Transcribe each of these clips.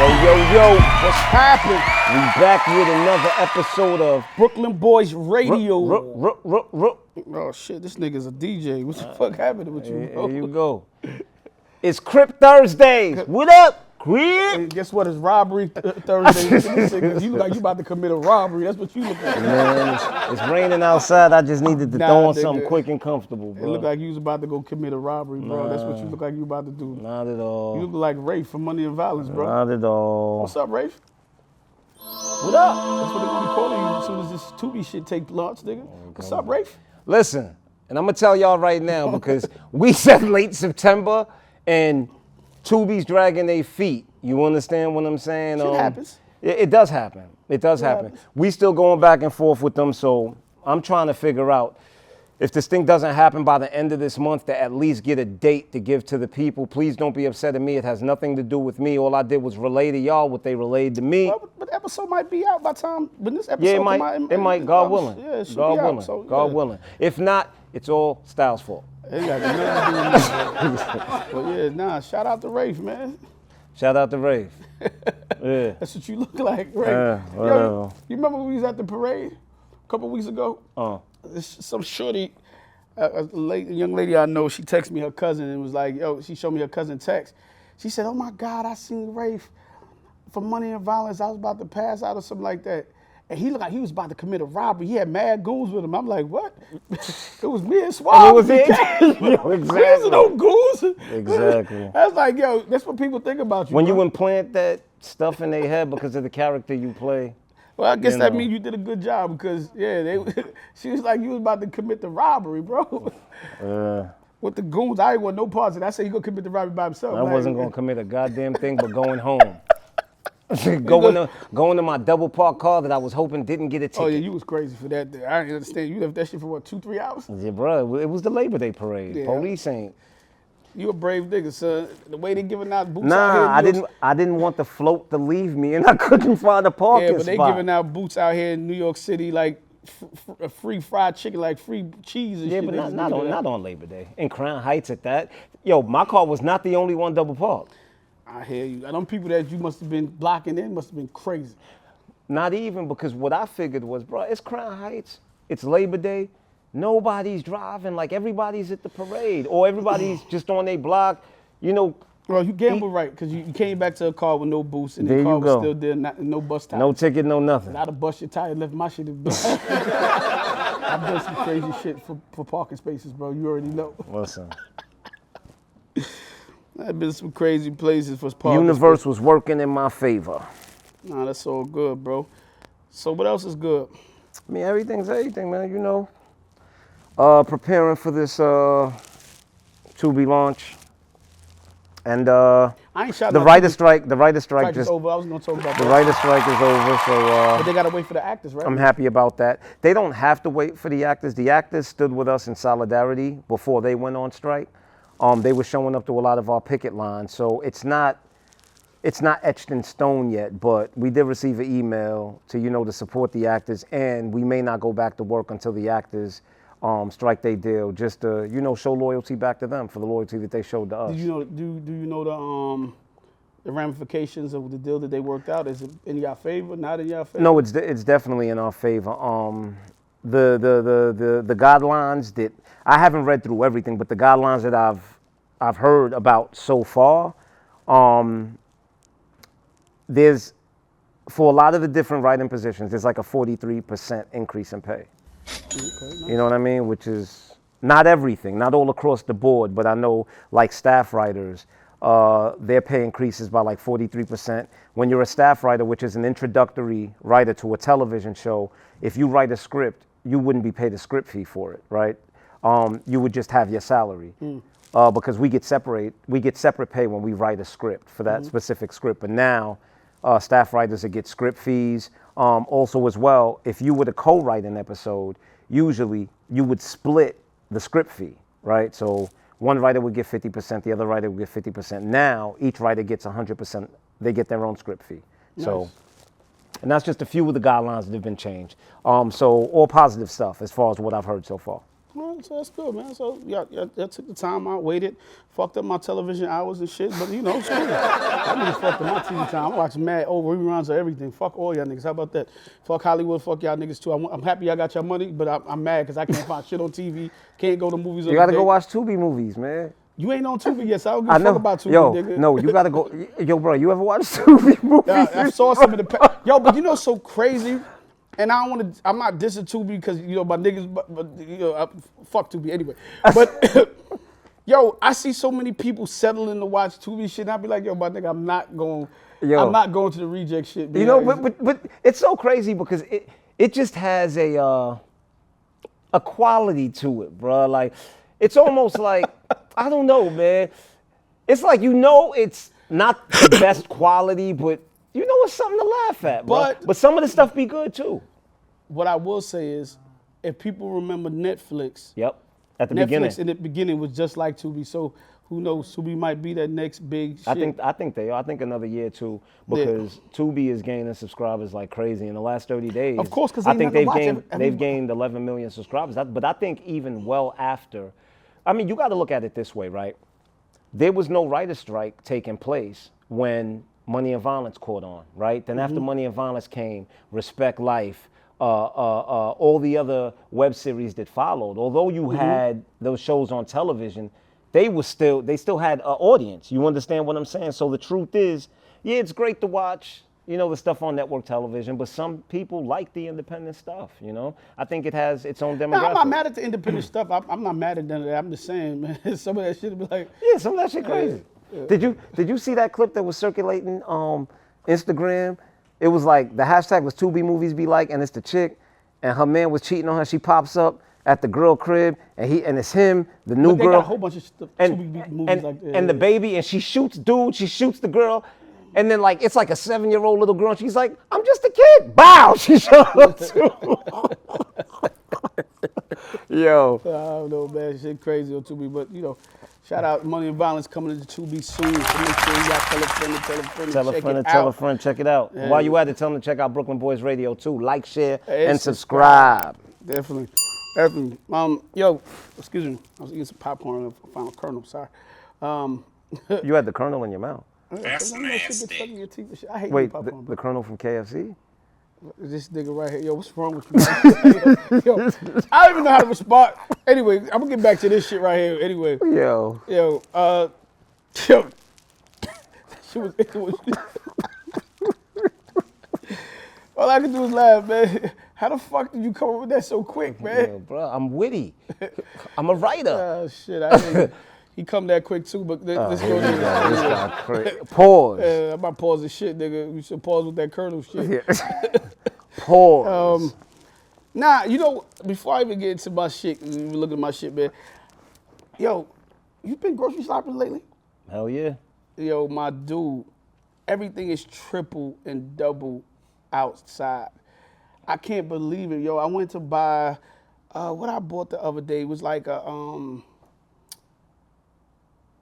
Yo, what's happening? We back with another episode of Brooklyn Boys Radio. Oh shit, this nigga's a DJ. What the fuck happened with you, bro? Here you go. It's Crip Thursdays. What up, Crip? Hey, guess what? It's robbery Thursday. You look like you about to commit a robbery. That's what you look like. Man, it's raining outside. I just needed to throw on something quick and comfortable, bro. It look like you was about to go commit a robbery, bro. That's what you look like you about to do. Not at all. You look like Rafe from Money and Violence, bro. Not at all. What's up, Rafe? What up? That's what they're gonna be calling you as soon as this Tubi shit take launch, nigga. What's up, Rafe? Listen, and I'm gonna tell y'all right now because we said late September and Tubi's dragging their feet. You understand what I'm saying? Shit happens. It does happen. It does happen. We still going back and forth with them, so I'm trying to figure out if this thing doesn't happen by the end of this month to at least get a date to give to the people. Please don't be upset at me. It has nothing to do with me. All I did was relay to y'all what they relayed to me. Well, but the episode might be out by the time when this episode come out. It might, God willing. Yeah, it should God be willing. out. So, God willing. If not, it's all Styles' fault. It got nothing to do with me. But yeah, nah, shout out to Rafe, man. Shout out to Rafe. Yeah. That's what you look like, Rafe. Yo, you remember when we was at the parade a couple weeks ago? Some shorty, a young lady I know, she texted me her cousin and was like, yo, she showed me her cousin text. She said, oh my God, I seen Rafe for Money and Violence. I was about to pass out or something like that. And he looked like he was about to commit a robbery. He had mad goons with him. I'm like, what? It was me and Swab. It was it? Yo, exactly. There's no goons. Exactly. That's like, yo, that's what people think about you. When bro. you implant that stuff in their head because of the character you play. Well, I guess that means you did a good job because, she was like, you was about to commit the robbery, bro. With the goons, I ain't want no parts of that. I said, you gonna commit the robbery by himself. I wasn't gonna commit a goddamn thing but going home. going to my double parked car that I was hoping didn't get a ticket. Oh yeah, you was crazy for that. I didn't understand. You left that shit for what, 2-3 hours? Yeah, bro. It was the Labor Day parade. Yeah. Police ain't. You a brave nigga, son. The way they giving out boots out here. I didn't want the float to leave me, and I couldn't find a parking spot. Yeah, but they giving out boots out here in New York City like free fried chicken, like free cheese and shit. Yeah, but not on Labor Day. In Crown Heights at that. Yo, my car was not the only one double parked. I hear you. Them people that you must have been blocking in must have been crazy. Not even, because what I figured was, bro, it's Crown Heights, it's Labor Day, nobody's driving, like everybody's at the parade, or everybody's just on their block, you know. Well, you gambled right, because you came back to a car with no boost, and the car was still there, no bus tire. No ticket, no nothing. I'd have bust your tire, left my shit in I've done some crazy shit for parking spaces, bro. You already know. Listen. I've been some crazy places for parking. Universe was working in my favor. Nah, that's all good, bro. So what else is good? I mean, everything's everything, man, you know. Preparing for this Tubi launch. And I ain't shot the writer strike is over. I was gonna talk about the that. writer strike is over, so but they gotta wait for the actors, right? I'm happy about that. They don't have to wait for the actors. The actors stood with us in solidarity before they went on strike. They were showing up to a lot of our picket lines, so it's not etched in stone yet, but we did receive an email to support the actors, and we may not go back to work until the actors strike their deal, just to show loyalty back to them for the loyalty that they showed to us. Do you know the ramifications of the deal that they worked out? Is it in your favor? Not in your favor? No, it's definitely in our favor. The guidelines that I haven't read through everything, but the guidelines that I've heard about so far, there's, for a lot of the different writing positions, there's like a 43% increase in pay. Okay, nice. You know what I mean? Which is not everything, not all across the board, but I know like staff writers, their pay increases by like 43%. When you're a staff writer, which is an introductory writer to a television show, if you write a script, you wouldn't be paid a script fee for it, right? You would just have your salary. Because we get separate pay when we write a script for that specific script. But now, staff writers that get script fees. Also as well, if you were to co-write an episode, usually you would split the script fee, right? So one writer would get 50%, the other writer would get 50%. Now, each writer gets 100%, they get their own script fee. Nice. So, and that's just a few of the guidelines that have been changed. So all positive stuff as far as what I've heard so far. Well, so that's good, man. So yeah, took the time out, waited, fucked up my television hours and shit, but you know, it's cool. I really fucked up my TV time. I'm watching mad over reruns of everything. Fuck all y'all niggas. How about that? Fuck Hollywood, fuck y'all niggas too. I'm happy y'all got your money, but I'm mad because I can't find shit on TV. Can't go to movies. You gotta go watch Tubi movies, man. You ain't on Tubi yet, so I don't give a fuck about Tubi, nigga. No, you gotta go. Yo, bro, you ever watch Tubi movies? I saw some of the. Yo, but you know, so crazy. And I don't want to. I'm not dissing Tubi because you know my niggas, but you know, fuck Tubi anyway. But yo, I see so many people settling to watch Tubi shit. And I be like, yo, my nigga, I'm not going to the reject shit. You know, but it's so crazy because it just has a quality to it, bro. Like it's almost like I don't know, man. It's like it's not the best quality, but you know it's something to laugh at, bro. But some of the stuff be good too. What I will say is, if people remember Netflix, at the beginning. Netflix in the beginning was just like Tubi. So who knows? Tubi might be that next big shit. I think they are. I think another year too, because Tubi is gaining subscribers like crazy in the last 30 days. Of course, because I think they've gained 11 million subscribers. But I think even well after, I mean, you got to look at it this way, right? There was no writer's strike taking place when Money and Violence caught on, right? Then after Money and Violence came Respect Life, all the other web series that followed. Although you had those shows on television, they still had an audience. You understand what I'm saying? So the truth is, yeah, it's great to watch, you know, the stuff on network television, but some people like the independent stuff, you know? I think it has its own demographic. No, I'm not mad at the independent stuff. I'm not mad at none of that. I'm just saying, man, some of that shit be like... Yeah, some of that shit crazy. Yeah. Did you see that clip that was circulating Instagram? It was like, the hashtag was Tubi movies be like, and it's the chick, and her man was cheating on her. She pops up at the girl crib, and it's him, the new girl. Got a whole bunch of stuff, Tubi movies like that. And the baby, and she shoots the girl, and then like, it's like a 7-year-old little girl, and she's like, I'm just a kid. Bow, she showed up too. Yo. I don't know, man, shit crazy on Tubi, but you know, shout out Money and Violence coming into Tubi soon. So make sure you got tell a friend, check it out. Yeah. While you at it, tell them to check out Brooklyn Boys Radio too. Like, share, and subscribe. Definitely. Yo, excuse me. I was eating some popcorn and I found a kernel, sorry. You had the kernel in your mouth. That's nasty. I hate Wait, popcorn, the kernel from KFC? This nigga right here, yo, what's wrong with you? Yo, I don't even know how to respond. Anyway, I'm gonna get back to this shit right here. Anyway, yo, shit was all I could do was laugh, man. How the fuck did you come up with that so quick, man? Yo, bro, I'm witty. I'm a writer. Oh shit, I didn't. He come that quick too, but let's go there. This guy crazy. Pause. I'm about to pause this shit, nigga. You should pause with that kernel shit. Yeah. Pause. Nah, you know, before I even get into my shit, look at my shit, man. Yo, you been grocery shopping lately? Hell yeah. Yo, my dude, everything is triple and double outside. I can't believe it, yo. I went to buy, what I bought the other day was like a,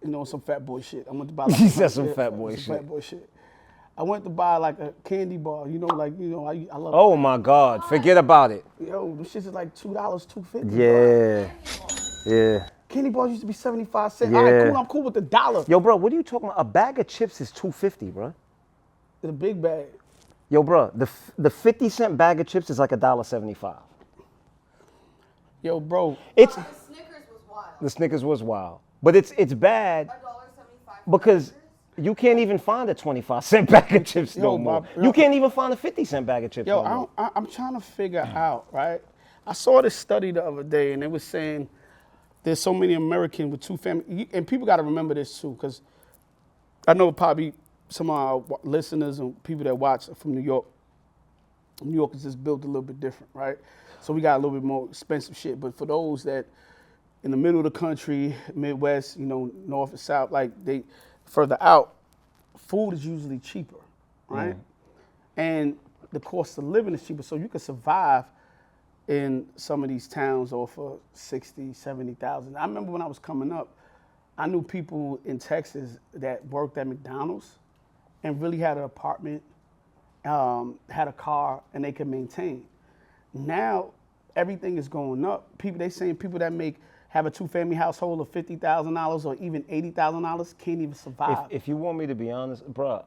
you know, some fat boy shit. I went to buy like some fat boy shit. I went to buy like a candy bar, you know, like, you know, I love Oh my God, forget about it. Yo, this shit is like $2, $2.50. Yeah, yeah. Candy bars used to be 75 cents. Yeah. All right, cool, I'm cool with the dollar. Yo, bro, what are you talking about? A bag of chips is $2.50, bro. The big bag. Yo, bro, the 50-cent bag of chips is like $1.75. Yo, bro. The Snickers was wild. The Snickers was wild. But it's bad because you can't even find a 25-cent bag of chips no more. You can't even find a 50-cent bag of chips no more. I'm trying to figure out, right? I saw this study the other day, and it was saying there's so many Americans with two families. And people got to remember this, too, because I know probably some of our listeners and people that watch are from New York. New York is just built a little bit different, right? So we got a little bit more expensive shit. But for those that in the middle of the country, Midwest, you know, North and South, like they further out, food is usually cheaper, right? And the cost of living is cheaper. So you can survive in some of these towns off of 60, 70,000. I remember when I was coming up, I knew people in Texas that worked at McDonald's and really had an apartment, had a car, and they could maintain. Now, everything is going up. They saying people that have a 2-family household of $50,000 or even $80,000 can't even survive. If you want me to be honest, bro,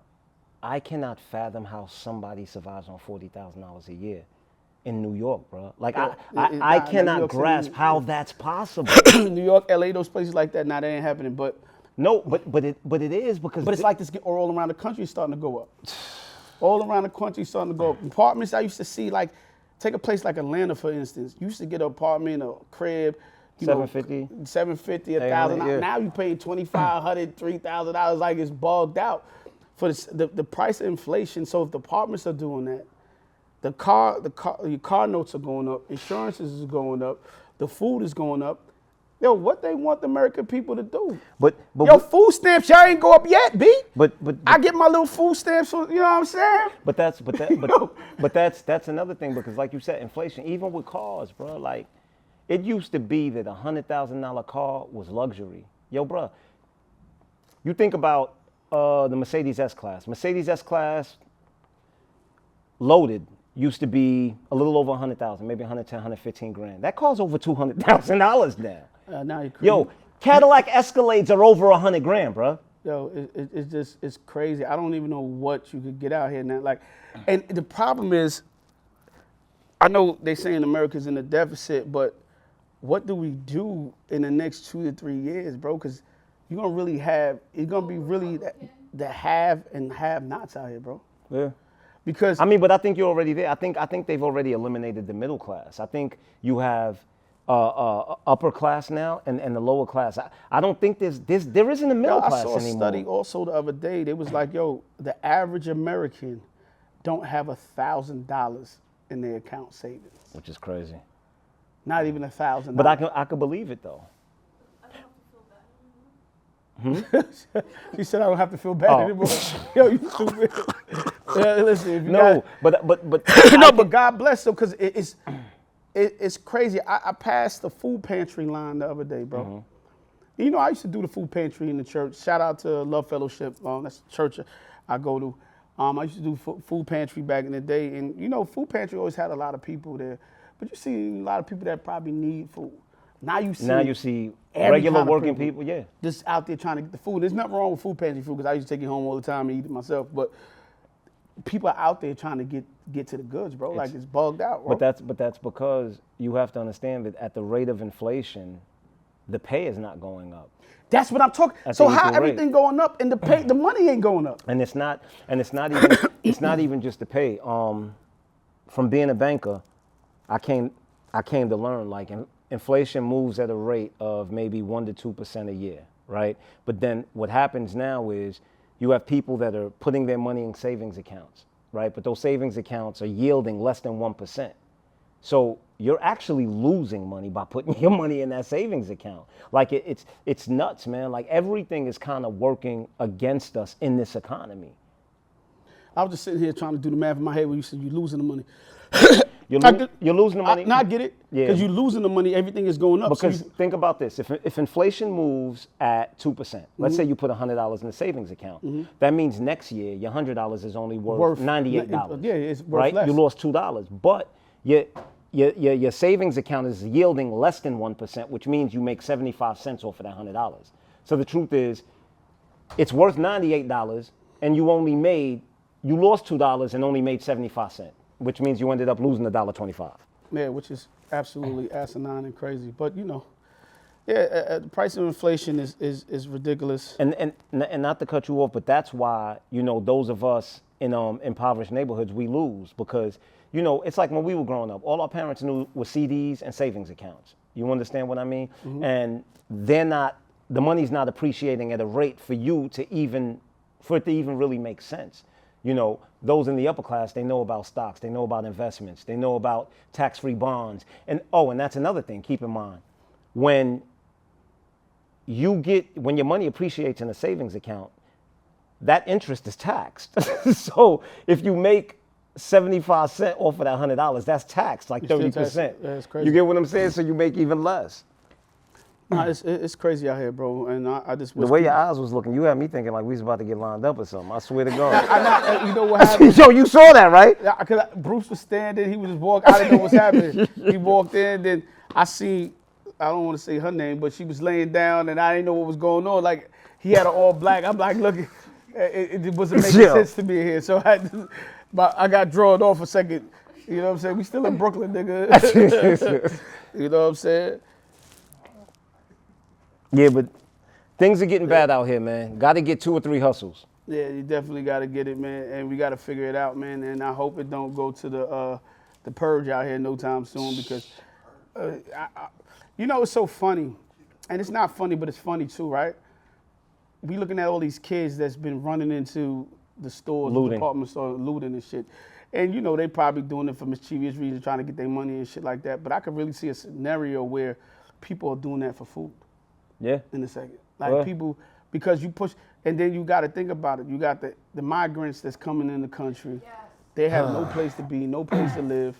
I cannot fathom how somebody survives on $40,000 a year in New York, bro. Like I cannot grasp how that's possible. New York, LA, those places like that, that ain't happening. But no, but it is because. But it's like this all around the country is starting to go up. All around the country is starting to go up. Apartments I used to see, like, take a place like Atlanta, for instance. You used to get an apartment, a crib, $750, $1,000. Yeah. Now you pay $2,500, $3,000. Like, it's bugged out for the price of inflation. So if the apartments are doing that, your car notes are going up, insurances is going up, the food is going up. Yo, what they want the American people to do? But food stamps, y'all ain't go up yet, B. But I get my little food stamps, you know what I'm saying? But that's another thing, because like you said, inflation, even with cars, bro, like it used to be that a $100,000 car was luxury. Yo, bro, you think about the Mercedes S-Class. Mercedes S-Class loaded used to be a little over 100,000, maybe 110, 115 grand. That car's over $200,000 now. Now you're Yo, Cadillac Escalades are over 100 grand, bro. Yo, it's crazy. I don't even know what you could get out here now. Like, and the problem is, I know they saying America's in a deficit, but what do we do in the next 2 to 3 years, bro? Because it's gonna be really the have and have-nots out here, bro. Yeah. Because but I think you're already there. I think they've already eliminated the middle class. I think you have upper class now and the lower class. I don't think there isn't a middle class anymore. I saw a study also the other day. They was like, yo, the average American don't have $1,000 in their account savings. Which is crazy. Not even $1,000. But I could believe it though. She said I don't have to feel bad anymore. Yo, you stupid. Listen, if you but God bless them, because it's crazy. I passed the food pantry line the other day, bro. Mm-hmm. You know, I used to do the food pantry in the church. Shout out to Love Fellowship. That's the church I go to. I used to do food pantry back in the day, and you know, food pantry always had a lot of people there, but you see a lot of people that probably need food. Now you see regular working people, yeah, just out there trying to get the food. There's nothing wrong with food pantry food, because I used to take it home all the time and eat it myself. But people are out there trying to get to the goods, bro. Like, it's bugged out, bro. But that's because you have to understand that at the rate of inflation, the pay is not going up. That's what I'm talking. So how everything going up and the money ain't going up? And it's not even just the pay. From being a banker, I came to learn, like, inflation moves at a rate of maybe 1% to 2% a year, right? But then what happens now is you have people that are putting their money in savings accounts, right? But those savings accounts are yielding less than 1%. So you're actually losing money by putting your money in that savings account. Like, it's nuts, man. Like, everything is kind of working against us in this economy. I was just sitting here trying to do the math in my head when you said you're losing the money. You're losing the money. I get it. Yeah. Because you're losing the money, everything is going up. Because think about this: if inflation moves at 2%, let's say you put $100 in the savings account, that means next year your $100 is only worth $98. Yeah, it's worth less. You lost $2, but your savings account is yielding less than 1%, which means you make 75 cents off of that $100. So the truth is, it's worth $98, and you lost $2 and only made 75 cents. Which means you ended up losing $1.25. Yeah, which is absolutely asinine and crazy. But, you know, the price of inflation is ridiculous. And not to cut you off, but that's why, you know, those of us in impoverished neighborhoods, we lose. Because, you know, it's like when we were growing up, all our parents knew was CDs and savings accounts. You understand what I mean? Mm-hmm. And the money's not appreciating at a rate for it to even really make sense. You know, those in the upper class, they know about stocks, they know about investments, they know about tax-free bonds. And that's another thing, keep in mind. When your money appreciates in a savings account, that interest is taxed. So if you make 75 cents off of that $100, that's taxed like 30%. That's crazy. You get what I'm saying? So you make even less. Nah, it's crazy out here, bro. And I just The wish way your eyes was looking, you had me thinking like we was about to get lined up or something. I swear to God. you know what happened? Yo, you saw that, right? Yeah, because Bruce was standing, he was just walking. I didn't know what's happening. He walked in, then I see, I don't want to say her name, but she was laying down, and I didn't know what was going on. Like, he had an all black. I'm like, look, it wasn't making sense to me here. So I got drawn off a second. You know what I'm saying? We still in Brooklyn, nigga. You know what I'm saying? Yeah, but things are getting bad out here, man. Got to get 2 or 3 hustles. Yeah, you definitely got to get it, man, and we got to figure it out, man. And I hope it don't go to the purge out here no time soon, because, you know, it's so funny, and it's not funny, but it's funny too, right? We looking at all these kids that's been running into the stores, the department store, looting and shit, and you know they probably doing it for mischievous reasons, trying to get their money and shit like that. But I could really see a scenario where people are doing that for food. Yeah. In a second, like people, because you push. And then you got to think about it. You got the migrants that's coming in the country. Yes. They have no place to be, no place to live.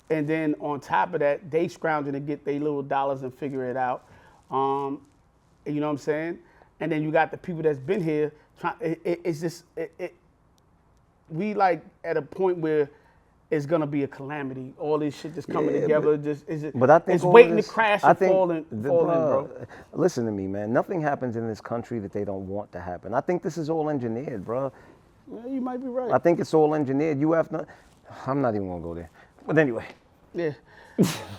And then on top of that, they scrounging to get their little dollars and figure it out. You know what I'm saying? And then you got the people that's been here. It's just, we like at a point where it's going to be a calamity. All this shit just coming together. But I think it's waiting to crash and fall in, bro. Listen to me, man. Nothing happens in this country that they don't want to happen. I think this is all engineered, bro. Yeah, you might be right. I think it's all engineered. You have not. I'm not even going to go there. But anyway. Yeah.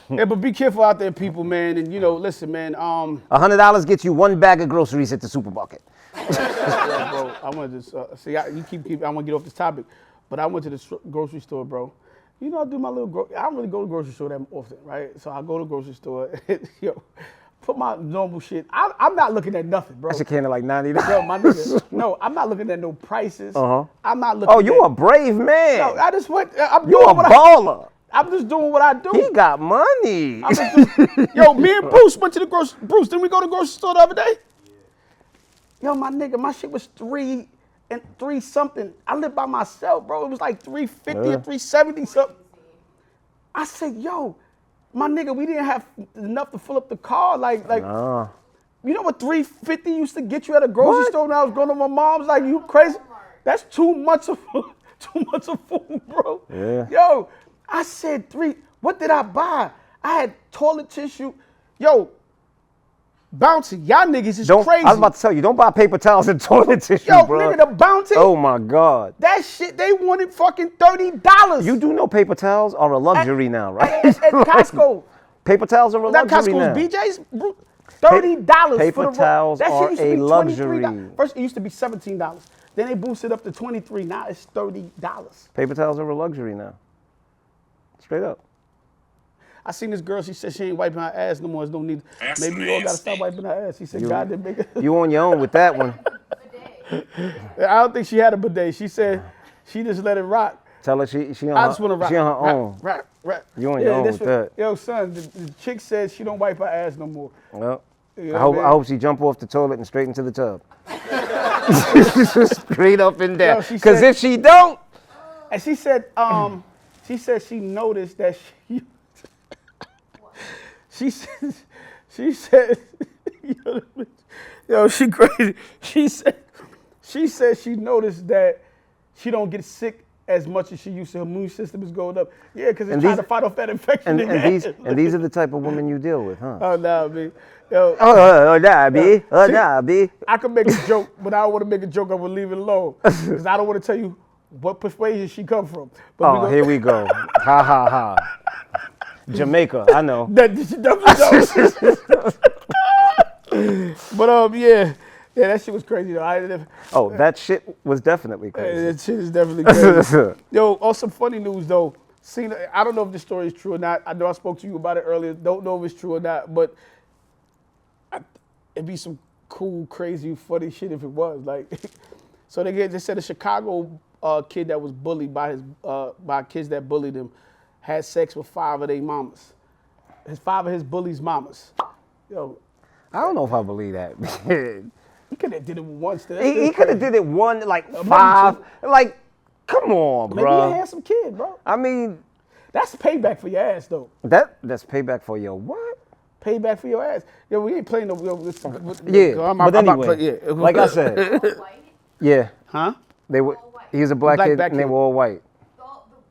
Yeah, but be careful out there, people, man. And, you know, listen, man. $100 gets you 1 bag of groceries at the supermarket. Yeah, bro, I want to just, you keep, I want to get off this topic. But I went to the grocery store, bro. You know, I do my little, I don't really go to the grocery store that often, right? So I go to the grocery store, yo, put my normal shit. I'm not looking at nothing, bro. That's a can of like $90. Yo, my nigga, no, I'm not looking at no prices. I'm not looking Oh, you a brave man. No, I just went, I'm you doing a what baller. I'm just doing what I do. He got money. Yo, me and Bruce went to the grocery, Bruce, didn't we go to the grocery store the other day? Yo, my nigga, my shit was $3 something. I lived by myself, bro. It was like $3.50 or $3.70 something. I said, yo, my nigga, we didn't have enough to fill up the car. Like, you know what $3.50 used to get you at a grocery store when I was going to my mom's? Like, you crazy? That's too much of food, bro. Yeah. Yo, I said what did I buy? I had toilet tissue. Yo, Bounty, y'all niggas is crazy. I was about to tell you, don't buy paper towels and toilet tissue, yo, bro. Nigga, the Bounty. Oh my God. That shit, they wanted fucking $30. You do know paper towels are a luxury now, right? At Costco. Paper towels are a luxury now. BJ's, $30 paper for the towels that are shit used to a be luxury. $23. First, it used to be $17. Then they boosted up to $23. Now it's $30. Paper towels are a luxury now. Straight up. I seen this girl, she said she ain't wiping her ass no more. There's no need. Maybe we all gotta stop wiping her ass. She said, God didn't make it. You on your own with that one. I don't think she had a bidet. She said she just let it rock. Tell her she on I just want to rock. She on her own. Rock. You on your own with that. Yo, son, the chick said she don't wipe her ass no more. Well, you know I hope she jump off the toilet and straight into the tub. Straight up and down. Because if she don't. And she said she noticed that she said, yo, she crazy. She said she noticed that she don't get sick as much as she used to. Her immune system is going up. Yeah, because it's trying to fight off that infection. And these are the type of women you deal with, huh? Oh, nah, B. Yo, nah, B. I could make a joke, but I don't want to make a joke. I would leave it alone. Because I don't want to tell you what persuasion she come from. But here we go. Ha, ha, ha. Jamaica, I know. But yeah, that shit was crazy though. That shit was definitely crazy. That shit is definitely crazy. Yo, on some funny news though. I don't know if this story is true or not. I know I spoke to you about it earlier. Don't know if it's true or not, but it'd be some cool, crazy, funny shit if it was. Like, so they said a Chicago kid that was bullied by kids that bullied him had sex with 5 of their mamas. 5 of his bullies' mamas. Yo, I don't know if I believe that. He could have did it once. He could have did it one, like 5. Like, come on, bro. Maybe a handsome kid, bro. I mean, that's payback for your ass, though. That's payback for your what? Payback for your ass. Yo, we ain't playing no. But anyway, like I said, All white? yeah, Huh? they were. All white. He was a black kid, black and they kid. were all white. The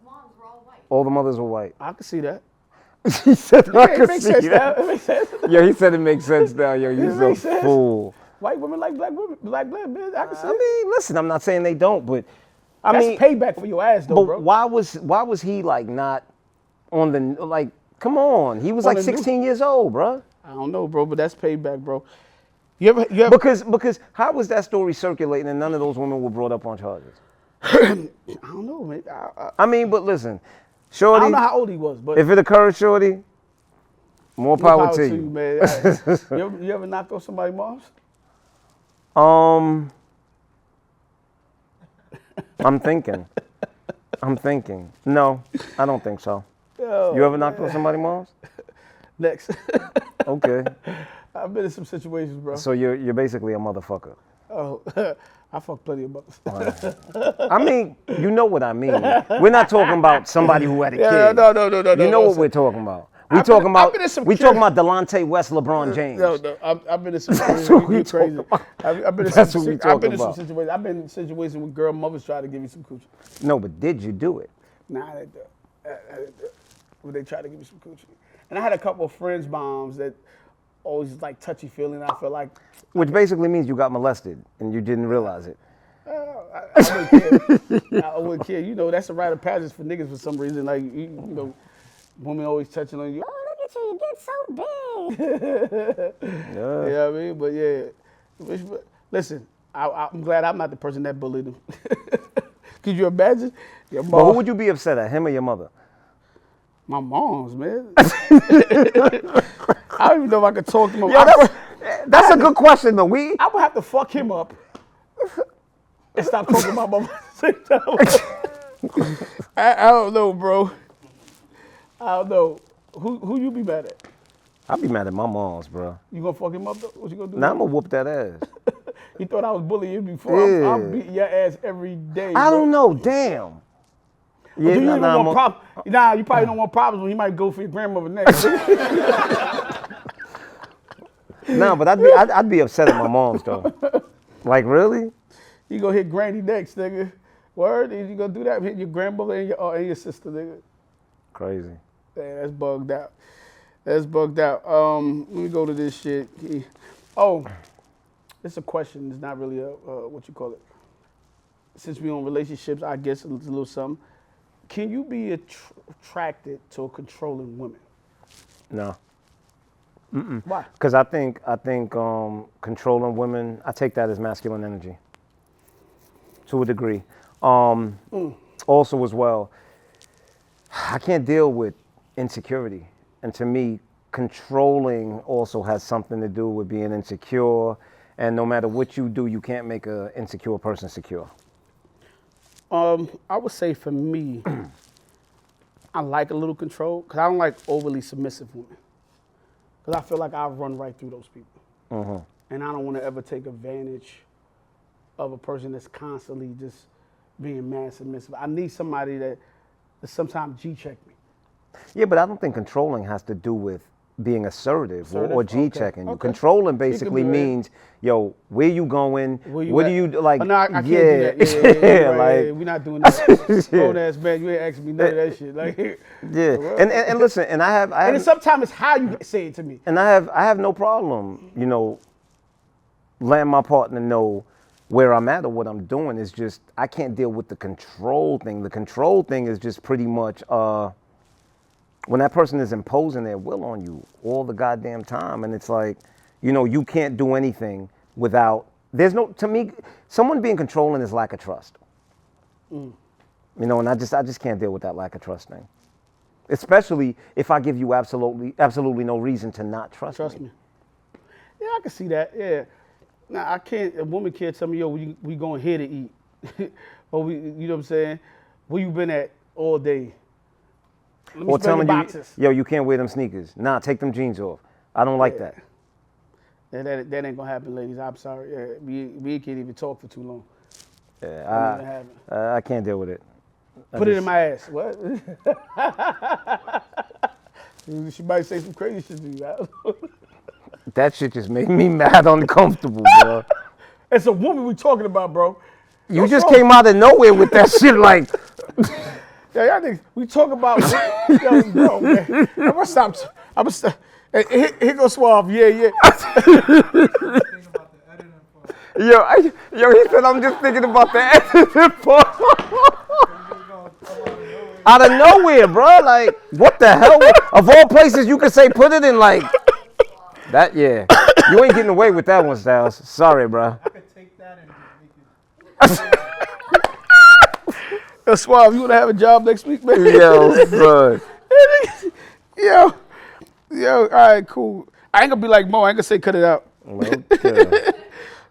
moms were all white. All the mothers were white. I can see that. He said, Yeah, it makes sense now. It makes sense. Yeah, he said it makes sense now. Yo, It you're makes so sense. fool. White women like black women, black men. I can see I mean, listen, I'm not saying they don't, but I that's mean, payback for your ass, though, but bro. why was he like not on the like? Come on, he was On like the 16 years old, bro. I don't know, bro, but that's payback, bro. You ever? Because how was that story circulating and none of those women were brought up on charges? I don't know, man. I mean, but listen, I Shorty, don't know how old he was, but if it occurred, Shorty, more power to you. man. You ever knocked off somebody's moms? I'm thinking. No, I don't think so. Yo, You ever knocked on somebody's moms? Next. Okay. I've been in some situations, bro. So you're basically a motherfucker. Oh, I fuck plenty of mothers. I mean, you know what I mean. We're not talking about somebody who had a kid. No. You know what we're talking about. We I've talking been in some talking about Delonte West, LeBron James. No, I've been in some That's what situations. we You crazy. talking about. I've been in That's some. what we I've talking been in some about. situations. I've been in situations where girl mothers try to give me some coochie. No, but did you do it? Nah, I didn't do it. I didn't do it. When they tried to give me some coochie, and I had a couple of friends' moms that always like touchy feeling. I feel like Which basically means you got molested and you didn't realize it. I wouldn't care. I wouldn't care. You know, that's a rite of passage for niggas for some reason. Like you know, women always touching on you. Oh, look at you, you get so big. Yeah. You know what I mean? But yeah, listen, I'm glad I'm not the person that bullied them. Could you imagine? Your But who mom, would you be upset at, him or your mother? my mom's, man. I don't even know if I could talk to my Yo, that's a good question though. I would have to fuck him up and stop talking to my mom at the same time. I don't know, bro. I don't know. Who you be mad at? I'd be mad at my moms, bro. You gonna fuck him up though? What you gonna do? Now I'm gonna whoop that ass. You thought I was bullying you before. Yeah. I'm beating your ass every day. I bro. don't know. Damn. Yeah, Do you even nah, want problems? Nah, you probably don't want problems when you might go for your grandmother next. Nah, but I'd be upset at my moms though. Like really? You gonna hit granny next, nigga. Word? You gonna do that? Hit your grandmother and your sister, nigga. Crazy. Man, that's bugged out. That's bugged out. Let me go to this shit. Oh, it's a question. It's not really a what you call it. Since we on relationships, I guess it's a little something. Can you be attracted to a controlling woman? No. Why? Because I think controlling women, I take that as masculine energy. To a degree. Also as well, I can't deal with insecurity. And to me, controlling also has something to do with being insecure. And no matter what you do, you can't make an insecure person secure. I would say for me, I like a little control because I don't like overly submissive women. Because I feel like I'll run right through those people. And I don't want to ever take advantage of a person that's constantly just being mad submissive. I need somebody that sometimes G-check me. Yeah, but I don't think controlling has to do with being assertive or Assertive? G-checking you. Okay. Controlling basically be right. means, yo, where you going? Where you what at? do you like? Oh, no, I can't do yeah, that. Yeah, right, like yeah, we're not doing that. Yeah. Grown ass man, you ain't asking me none of that shit. Like, yeah. And listen, and I have and sometimes it's how you say it to me. and I have no problem, you know, letting my partner know where I'm at or what I'm doing. Is just I can't deal with the control thing. The control thing is just pretty much when that person is imposing their will on you all the goddamn time, and it's like, you know, you can't do anything without. There's no, to me, someone being controlling is lack of trust. You know, and I just can't deal with that lack of trust thing. Especially if I give you absolutely no reason to not trust me. Yeah, I can see that. Yeah. Now I can't. A woman can't tell me, yo, we going here to eat, or you know what I'm saying? Where you been at all day? Let me Or smell your telling you, boxes. yo, you can't wear them sneakers. Nah, take them jeans off. I don't like that. Yeah, that ain't gonna happen, ladies. I'm sorry. Yeah, we can't even talk for too long. Yeah, I can't deal with it. Put it in my ass. What? She might say some crazy shit to you. I don't know. That shit just made me mad uncomfortable, bro. It's a woman we talking about, bro. You just came out of nowhere with that shit like. Yeah, y'all think we talk about yo, bro, man. I'm gonna stop. Here goes Suave. Yeah. Yo, he said I'm just thinking about the editing part. Out of nowhere, bro. Like, what the hell? Of all places you could say put it in, like that. Yeah, you ain't getting away with that one, Styles. Sorry, bro. I could take that and make it. Yo, Suave, you wanna have a job next week, man? Yo, son. Yo, all right, cool. I ain't gonna be like Mo. I ain't gonna say cut it out. Okay.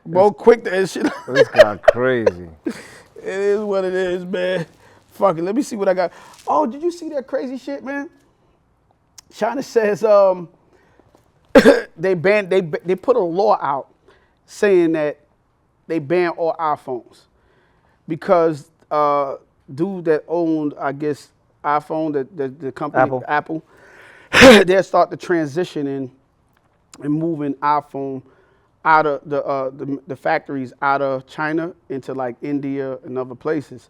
Mo quick to that shit. This guy crazy. It is what it is, man. Fuck it. Let me see what I got. Oh, did you see that crazy shit, man? China says they put a law out saying that they ban all iPhones because dude that owned, I guess, iPhone, the company Apple, they'll start the transition and moving iPhone out of the factories out of China into like India and other places.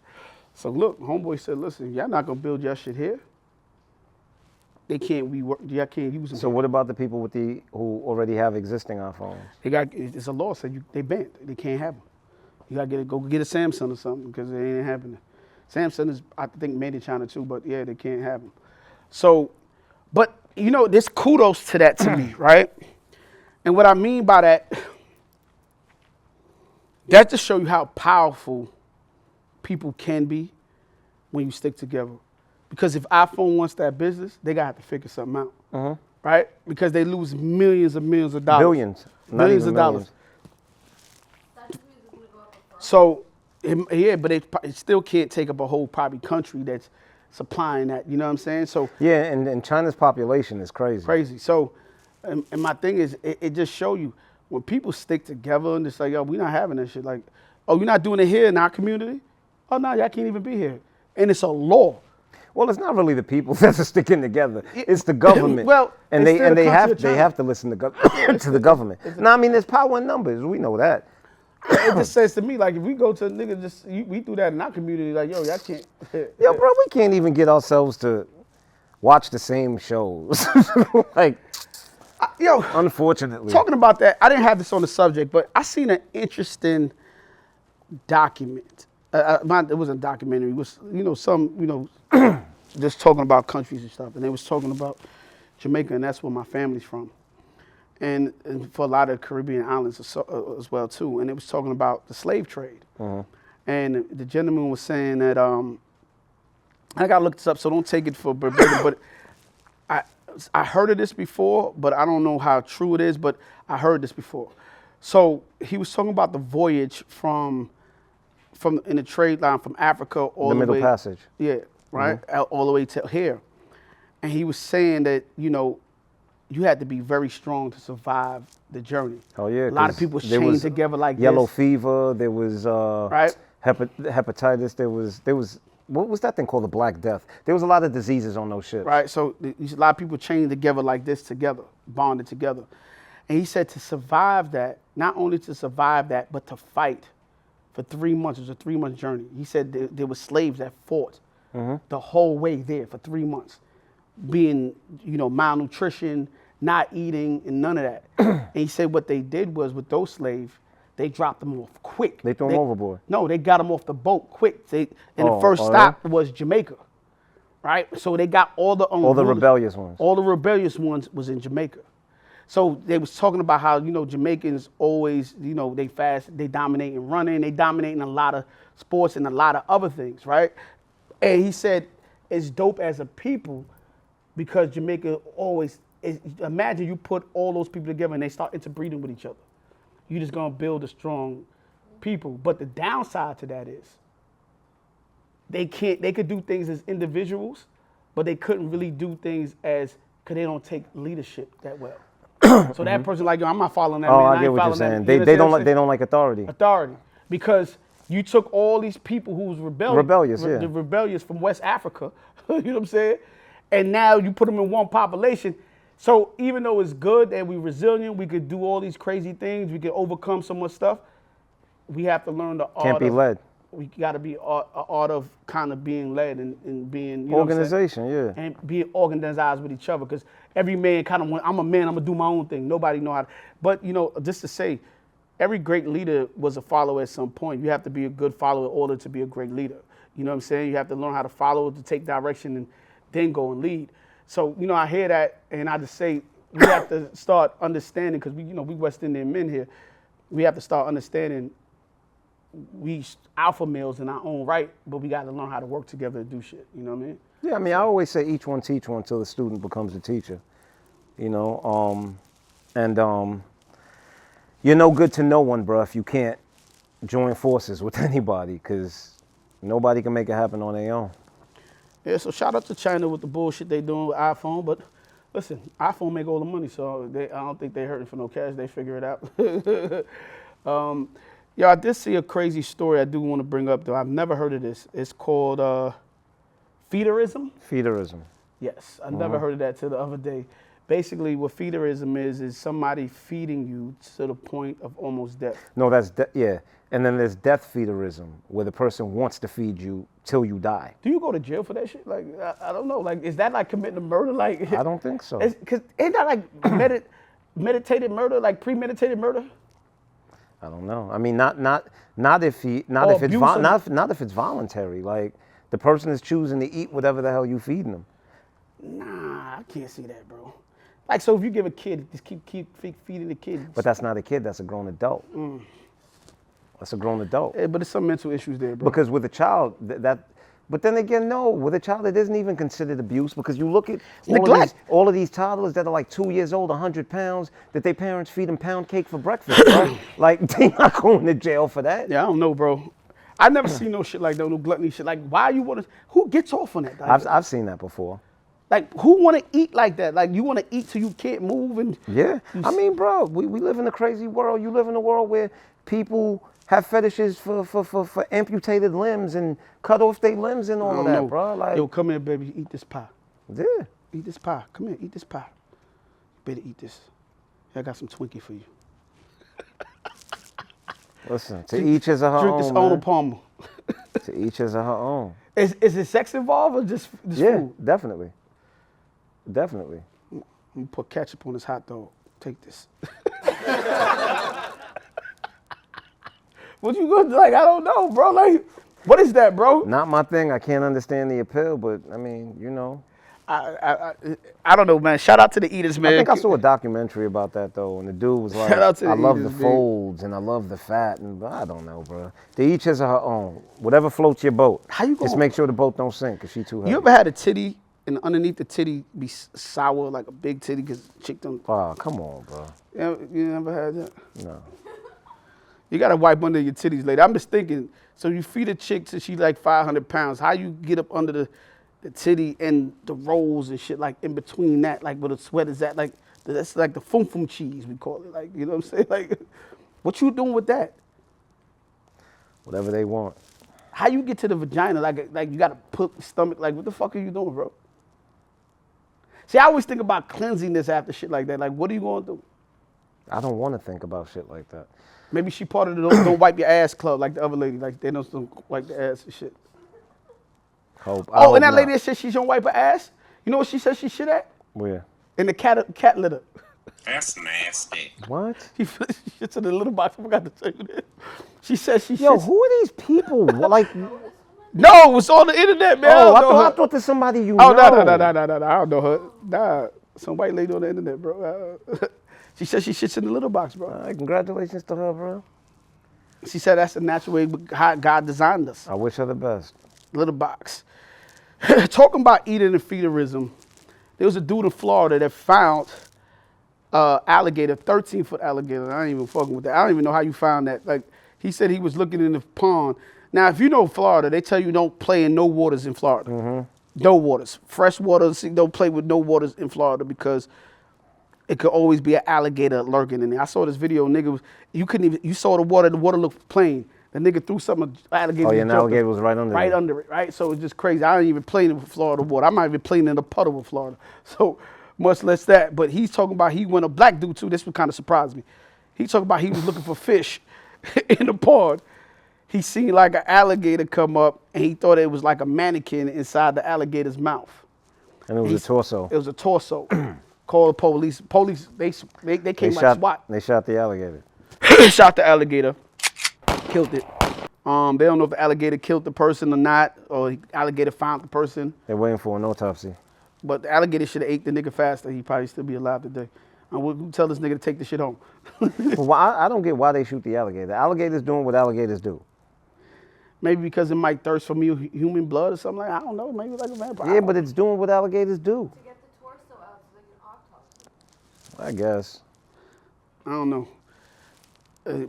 So look, homeboy said, listen, y'all not gonna build your shit here. They can't rework. Y'all can't use them. So what about the people with who already have existing iPhones? It's a law said they banned. They can't have them. You gotta go get a Samsung or something because it ain't happening. Samsung is, I think, made in China too, but yeah, they can't have them. So, but you know, there's kudos to that to me, right? And what I mean by that, that's to show you how powerful people can be when you stick together. Because if iPhone wants that business, they gotta have to figure something out, right? Because they lose millions and millions of dollars. Millions of dollars. So, yeah, but it still can't take up a whole probably country that's supplying that. You know what I'm saying? So yeah, and China's population is crazy. Crazy. So, and my thing is, it just show you when people stick together and it's like, yo, we're not having that shit. Like, oh, you're not doing it here in our community? Oh no, y'all can't even be here. And it's a law. Well, it's not really the people that are sticking together. It's the government. Well, and they have to listen to the government. No, I mean there's power in numbers. We know that. It just says to me, like, if we go to a nigga, we do that in our community, like, yo, y'all can't. Yo, bro, we can't even get ourselves to watch the same shows. Like, yo, unfortunately. Talking about that, I didn't have this on the subject, but I seen an interesting document. It wasn't a documentary. It was, just talking about countries and stuff. And they was talking about Jamaica, and that's where my family's from. And for a lot of Caribbean islands as well too. And it was talking about the slave trade. And the gentleman was saying that I gotta look this up, so don't take it for verbatim. But I heard of this before, but I don't know how true it is. But I heard this before. So he was talking about the voyage from in the trade line from Africa all the way. The Middle Passage. Yeah, right, all the way to here. And he was saying that you had to be very strong to survive the journey. Oh yeah, a lot of people chained together like yellow this. fever. There was right hepatitis. There was what was that thing called, the Black Death? There was a lot of diseases on those ships. Right. So a lot of people chained together like this together, bonded together. And he said to survive that, not only to survive that, but to fight for 3 months. It was a 3-month journey. He said there were slaves that fought the whole way there for 3 months, being malnutrition, not eating, and none of that. And he said what they did was with those slaves, they dropped them off quick. They threw them overboard. No, they got them off the boat quick. The first stop was Jamaica, right? So they got all the rebellious ones. All the rebellious ones was in Jamaica. So they was talking about how Jamaicans always they fast, they dominate in running, they dominate in a lot of sports and a lot of other things, right? And he said it's dope as a people because Jamaica always. Imagine you put all those people together and they start interbreeding with each other. You're just gonna build a strong people. But the downside to that is they could do things as individuals, but they couldn't really do things because they don't take leadership that well. So that person like, yo, I'm not following that man. I get what you're saying. They don't like authority. Authority. Because you took all these people who was rebellious, yeah. the rebellious from West Africa, you know what I'm saying? And now you put them in one population. So even though it's good that we're resilient, we could do all these crazy things, we could overcome so much stuff, we have to learn the art Can't be led. We got to be an art of kind of being led and being, you know Organization, yeah. And being organized with each other. Because every man kind of I'm a man, I'm going to do my own thing. Nobody know how to. But, you know, just to say, every great leader was a follower at some point. You have to be a good follower in order to be a great leader. You know what I'm saying? You have to learn how to follow, to take direction, and then go and lead. So, you know, I hear that, and I just say we have to start understanding, because we West Indian men here, we have to start understanding we alpha males in our own right, but we got to learn how to work together and do shit. You know what I mean? Yeah, I mean, I always say each one teach one until the student becomes a teacher. You know, you're no good to no one, bro, if you can't join forces with anybody, because nobody can make it happen on their own. Yeah, so shout out to China with the bullshit they doing with iPhone, but listen, iPhone make all the money, so I don't think they hurting for no cash. They figure it out. I did see a crazy story I do want to bring up, though. I've never heard of this. It's called feederism. Feederism. Yes, I never heard of that till the other day. Basically, what feederism is somebody feeding you to the point of almost death. No, that's yeah. And then there's death feederism, where the person wants to feed you till you die. Do you go to jail for that shit? Like, I don't know. Like, is that like committing a murder? Like, I don't think so. Cause ain't that like meditated murder, like premeditated murder? I don't know. I mean, not if it's voluntary. Like, the person is choosing to eat whatever the hell you feeding them. Nah, I can't see that, bro. Like, so if you give a kid, just keep feeding the kid. But that's not a kid. That's a grown adult. That's a grown adult. Yeah, but there's some mental issues there, bro. Because with a child, but then again, no, with a child, it isn't even considered abuse, because you look at all of these toddlers that are like 2 years old, 100 pounds, that their parents feed them pound cake for breakfast, bro. Like, they not going to jail for that. Yeah, I don't know, bro. I never seen no shit like that, no gluttony shit. Like, why you want to, who gets off on that? Like, I've seen that before. Like, who want to eat like that? Like, you want to eat till you can't move? And yeah. I mean, bro, we live in a crazy world. You live in a world where people have fetishes for amputated limbs and cut off their limbs and all of that, bro. Like, yo, come here, baby, eat this pie. Yeah. Eat this pie. Come here, eat this pie. You better eat this. I got some Twinkie for you. Listen, to each his or her Drink own, this man. Arnold Palmer. To each his or her own. Is it sex involved or just yeah, food? Definitely. Definitely. I'm gonna put ketchup on this hot dog. Take this. What you gonna do? Like, I don't know, bro. Like, what is that, bro? Not my thing. I can't understand the appeal, but I mean, you know. I don't know, man. Shout out to the eaters, man. I think I saw a documentary about that though, and the dude was like, Shout out to the I love eaters, the man. folds and I love the fat, and I don't know, bro. To each his or her own. Whatever floats your boat. How you Just gonna- make sure the boat don't sink, cause she too heavy. You ever had a titty and underneath the titty be sour, like a big titty, because chick don't? Oh, come on, bro. You never had that? No. You gotta wipe under your titties later. I'm just thinking, so you feed a chick till she's like 500 pounds. How you get up under the titty and the rolls and shit, like in between that, like where the sweat is at, like that's like the fum cheese, we call it. Like, you know what I'm saying? Like, what you doing with that? Whatever they want. How you get to the vagina? Like you gotta put the stomach, like what the fuck are you doing, bro? See, I always think about cleansiness after shit like that. Like, what are you gonna do? I don't want to think about shit like that. Maybe she part of the don't wipe your ass club like the other lady. Like, they don't wipe the ass and shit. Hope. Oh, and that lady that said she don't wipe her ass, you know what she said she shit at? Where? In the cat litter. That's nasty. What? She shits in the little box. I forgot to tell you that. She said she Yo, shits. who are these people? Like, No, it's on the internet, man. oh, I don't know her. thought there's somebody you Oh, know. no. I don't know her. Nah, some white lady on the internet, bro. She said she shits in the little box, bro. All right, congratulations to her, bro. She said that's the natural way how God designed us. I wish her the best. Little box. Talking about eating and feederism, there was a dude in Florida that found alligator, 13-foot alligator. I ain't even fucking with that. I don't even know how you found that. Like, he said he was looking in the pond. Now, if you know Florida, they tell you don't play in no waters in Florida. Mm-hmm. No waters. Fresh waters, don't play with no waters in Florida because it could always be an alligator lurking in there. I saw this video, nigga, you saw the water looked plain. The nigga threw something, alligator. Oh, yeah, an alligator was right under Right it. under it, right? So it's just crazy. I ain't even playing in Florida water. I'm not even playing in a puddle with Florida. So much less that. But he's talking about he went a black dude too. This one kind of surprised me. He's talking about he was looking for fish in the pond. He seen like an alligator come up and he thought it was like a mannequin inside the alligator's mouth. And it was a torso. It was a torso. Called the police. Police, they came like SWAT. They shot the alligator. Shot the alligator. Killed it. They don't know if the alligator killed the person or not, or the alligator found the person. They're waiting for an autopsy. But the alligator should have ate the nigga faster. He'd probably still be alive today. And we'll tell this nigga to take the shit home. Well, I don't get why they shoot the alligator. The alligator's doing what alligators do. Maybe because it might thirst for human blood or something like that. I don't know. Maybe like a vampire. Yeah, but it's doing what alligators do. To get the torso out so they can autopsy. I guess. I don't know.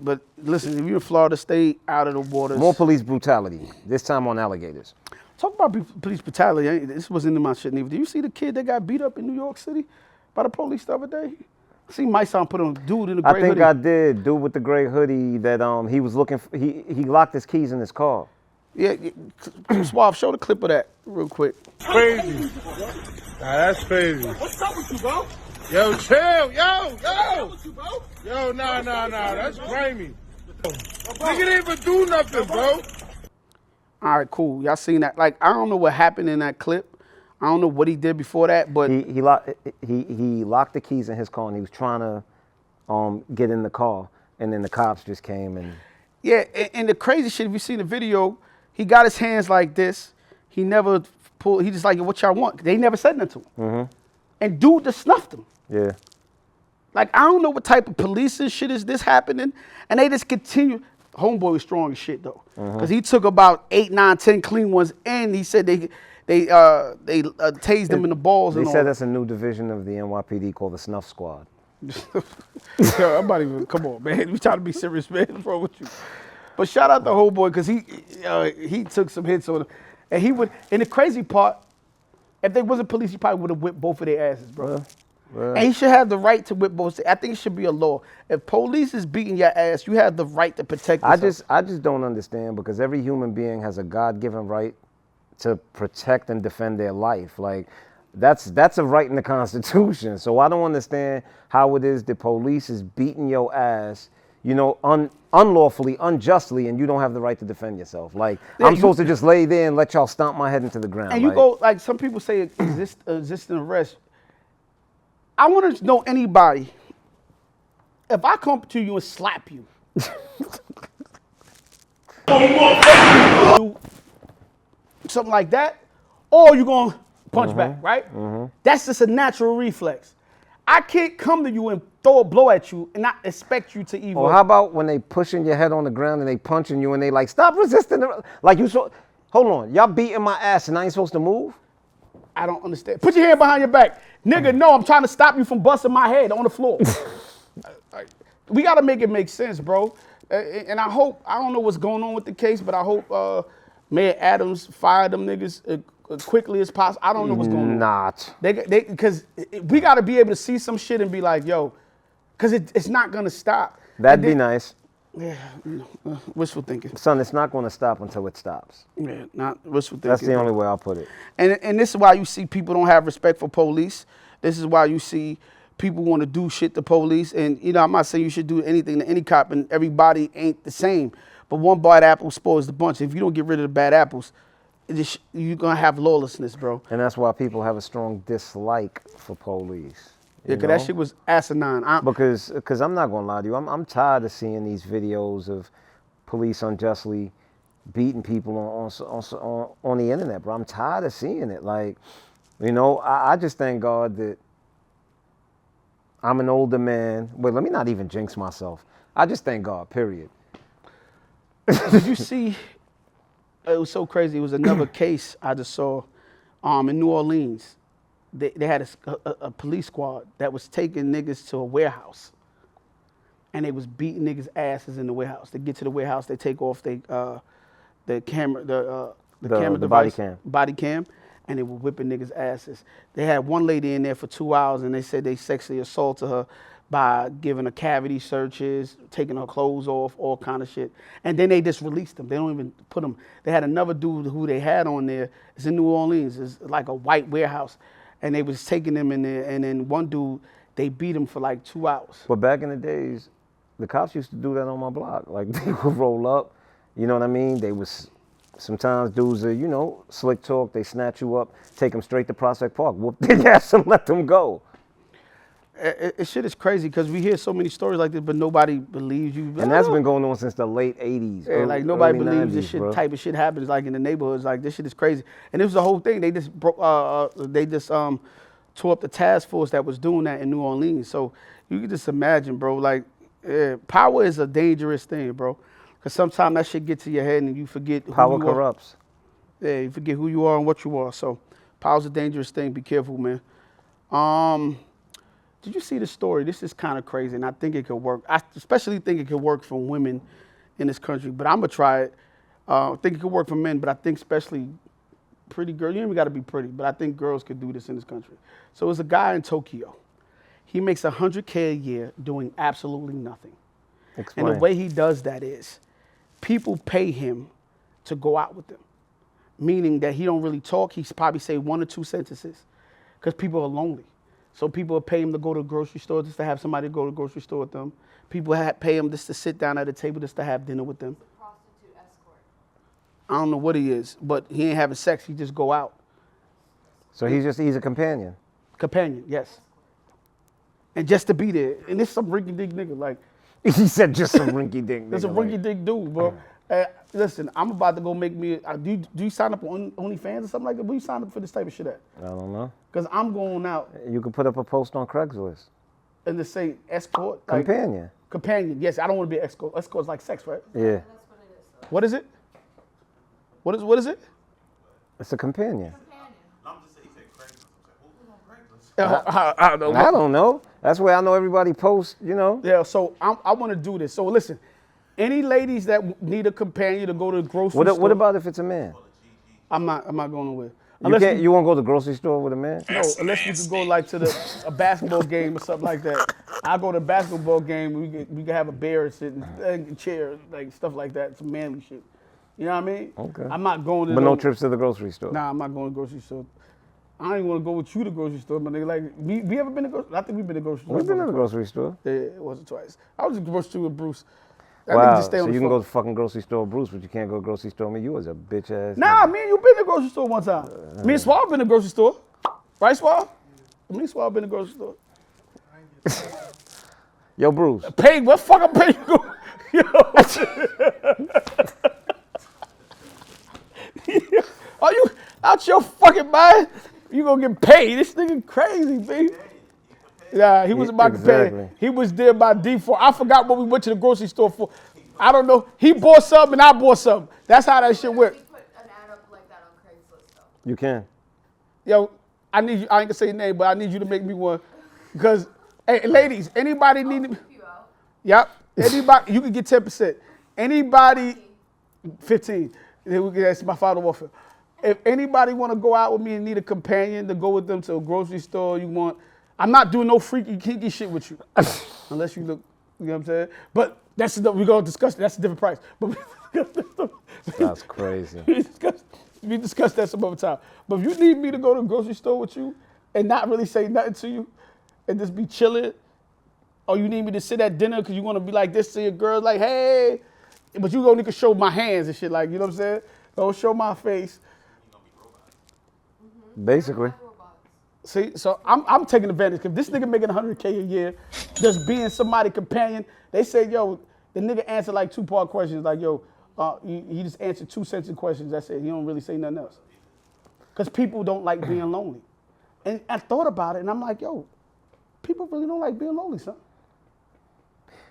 But listen, if you're in Florida, stay out of the waters. More police brutality, this time on alligators. Talk about police brutality. This wasn't in my shit neither. Do you see the kid that got beat up in New York City by the police the other day? I see my son put on dude in a gray hoodie. I think I did. Dude with the gray hoodie that he was looking for, he locked his keys in his car. Yeah, Suave, show the clip of that real quick. Crazy. Nah, that's crazy. What's up with you, bro? Yo, chill. Yo. What's up with you, bro? Yo, nah. That's grimy. Nigga didn't even do nothing, bro. All right, cool. Y'all seen that? Like, I don't know what happened in that clip. I don't know what he did before that, but He locked the keys in his car and he was trying to get in the car, and then the cops just came and. yeah. And the crazy shit, if you see the video, he got his hands like this. He never pulled. He just like, what y'all want? They never said nothing to him. Mm-hmm. And dude just snuffed him. Yeah. Like, I don't know what type of police and shit is this happening. And they just continue. Homeboy was strong as shit, though. Because he took about 8, 9, 10 clean ones, and he said they tased them in the balls They and all. said that's a new division of the NYPD called the Snuff Squad. Yo, I'm not even, come on, man. We trying to be serious, man. What's wrong with you? But shout out to Homeboy, because he took some hits on him. And he would, and the crazy part, if they wasn't police, he probably would have whipped both of their asses, bro. And he should have the right to whip both. I think it should be a law. If police is beating your ass, you have the right to protect yourself. I just don't understand, because every human being has a God-given right to protect and defend their life. Like, that's a right in the Constitution. So I don't understand how it is the police is beating your ass, you know, unlawfully, unjustly, and you don't have the right to defend yourself. Like, I'm supposed to just lay there and let y'all stomp my head into the ground. And you go, like some people say, resisting arrest. I want to know anybody, if I come to you and slap you, something like that, or you're going to punch back, right? That's just a natural reflex. I can't come to you and throw a blow at you and not expect you to even. Or how about when they pushing your head on the ground and they punching you and they like, stop resisting. Like, hold on, y'all beating my ass and I ain't supposed to move? I don't understand. Put your hand behind your back. Nigga, no, I'm trying to stop you from busting my head on the floor. We got to make it make sense, bro. And I hope, I don't know what's going on with the case, but I hope Mayor Adams fired them niggas as quickly as possible. I don't know what's going on. Not. Because we got to be able to see some shit and be like, yo, because it's not going to stop. That'd be nice. Yeah, wishful thinking. Son, it's not going to stop until it stops. Yeah, not wishful thinking. That's the only way I'll put it. And this is why you see people don't have respect for police. This is why you see people want to do shit to police. And, you know, I'm not saying you should do anything to any cop, and everybody ain't the same. But one bad apple spoils the bunch. If you don't get rid of the bad apples, you're going to have lawlessness, bro. And that's why people have a strong dislike for police. Yeah, because that shit was asinine. Because I'm not going to lie to you. I'm tired of seeing these videos of police unjustly beating people on the internet, bro. I'm tired of seeing it. Like, you know, I just thank God that I'm an older man. Wait, let me not even jinx myself. I just thank God, period. Did you see, it was so crazy. It was another case I just saw in New Orleans. They had a police squad that was taking niggas to a warehouse. And they was beating niggas' asses in the warehouse. They get to the warehouse, they take off the camera, the camera device, body cam, and they were whipping niggas' asses. They had one lady in there for 2 hours, and they said they sexually assaulted her, by giving her cavity searches, taking her clothes off, all kind of shit. And then they just released them. They don't even put them. They had another dude who they had on there. It's in New Orleans. It's like a white warehouse. And they was taking them in there. And then one dude, they beat him for like 2 hours. But back in the days, the cops used to do that on my block. Like, they would roll up, you know what I mean? They was, sometimes dudes are, you know, slick talk. They snatch you up, take them straight to Prospect Park, whoop their ass and let them go. Shit is crazy because we hear so many stories like this, but nobody believes you. And that's been going on since the late 80s. Yeah, like nobody early believes 90s, this shit, bro. type of shit happens like in the neighborhoods. Like this shit is crazy. And it was the whole thing. They just broke. They just tore up the task force that was doing that in New Orleans. So you can just imagine, bro. Like power is a dangerous thing, bro. Because sometimes that shit gets to your head and you forget who Power you corrupts. are. Yeah, you forget who you are and what you are. So power's a dangerous thing. Be careful, man. Did you see the story? This is kind of crazy, and I think it could work. I especially think it could work for women in this country, but I'm going to try it. I think it could work for men, but I think especially pretty girls. You ain't even got to be pretty, but I think girls could do this in this country. So there's a guy in Tokyo. He makes $100K a year doing absolutely nothing. Explain. And the way he does that is people pay him to go out with them, meaning that he don't really talk. He's probably say 1 or 2 sentences because people are lonely. So people will pay him to go to the grocery store just to have somebody go to the grocery store with them. People pay him just to sit down at a table just to have dinner with them. Prostitute escort. I don't know what he is, but he ain't having sex. He just go out. So he's a companion. Companion, yes. And just to be there. And this is some rinky-dink nigga. Like, He said just some rinky-dink. this is a rinky-dink dude, bro. Listen, I'm about to go make me. Do you sign up on OnlyFans or something like that? Where you sign up for this type of shit at? I don't know. Because I'm going out You could put up a post on Craigslist. and just say escort. Like, Companion. companion. Yes, I don't want to be an escort. Escort's like sex, right? Yeah. That's what it is. What is it? What is it? It's a companion. Companion. I'm just saying, he said Craigslist. I'm like, who's on Craigslist? I don't know. I don't know. That's where I know everybody posts, you know. Yeah, so I want to do this. So listen, any ladies that need a companion to go to the grocery store. What about if it's a man? I'm not going nowhere. Unless You won't go to the grocery store with a man? No, unless we could go like to a basketball game or something like that. I go to a basketball game. We can have a bear and sit and a chair, like stuff like that. Some manly shit. You know what I mean? Okay. I'm not going to. But no trips to the grocery store. Nah, I'm not going to the grocery store. I don't even want to go with you to the grocery store, but they like we ever been to grocery? I think we've been to the grocery store. We've been to the grocery store. Yeah, it wasn't twice. I was at the grocery store with Bruce. That nigga Wow. just stay So on the you can phone. go to fucking grocery store, Bruce, but you can't go to grocery store me. You was a bitch ass. Nah, me and you been to the grocery store one time. Me and Swab been to the grocery store. Right, Swab? Me and Swab been to the grocery store. Yo, Bruce. Pay, what fuck I'm paying you? Yo. Are you out your fucking mind? You gonna get paid. This nigga crazy, baby. Yeah, he was about to Exactly. pay. He was there by default. I forgot what we went to the grocery store for. I don't know. He bought something and I bought something. That's how that shit We worked. put an ad up like that on Craigslist though. You can. Yo, I need you. I ain't gonna say your name, but I need you to make me one. Because, hey, ladies, anybody need to. Help you out. Yep. Anybody, you can get 10%. Anybody, 15. That's my father offer. If anybody want to go out with me and need a companion to go with them to a grocery store, I'm not doing no freaky, kinky shit with you. Unless you look, you know what I'm saying? But we're going to discuss it. That's a different price. But That's crazy. we discussed that some other time. But if you need me to go to the grocery store with you and not really say nothing to you and just be chilling, or you need me to sit at dinner because you want to be like this to your girl, like, hey, but you only can show my hands and shit, like, you know what I'm saying? Don't show my face. Basically. See, so I'm taking advantage. If this nigga making $100K a year, just being somebody companion, they say, yo, the nigga answered like 2-part questions, like, yo, he just answered 2 sentence questions. That's it. He don't really say nothing else. Because people don't like being lonely. And I thought about it, and I'm like, yo, people really don't like being lonely, son.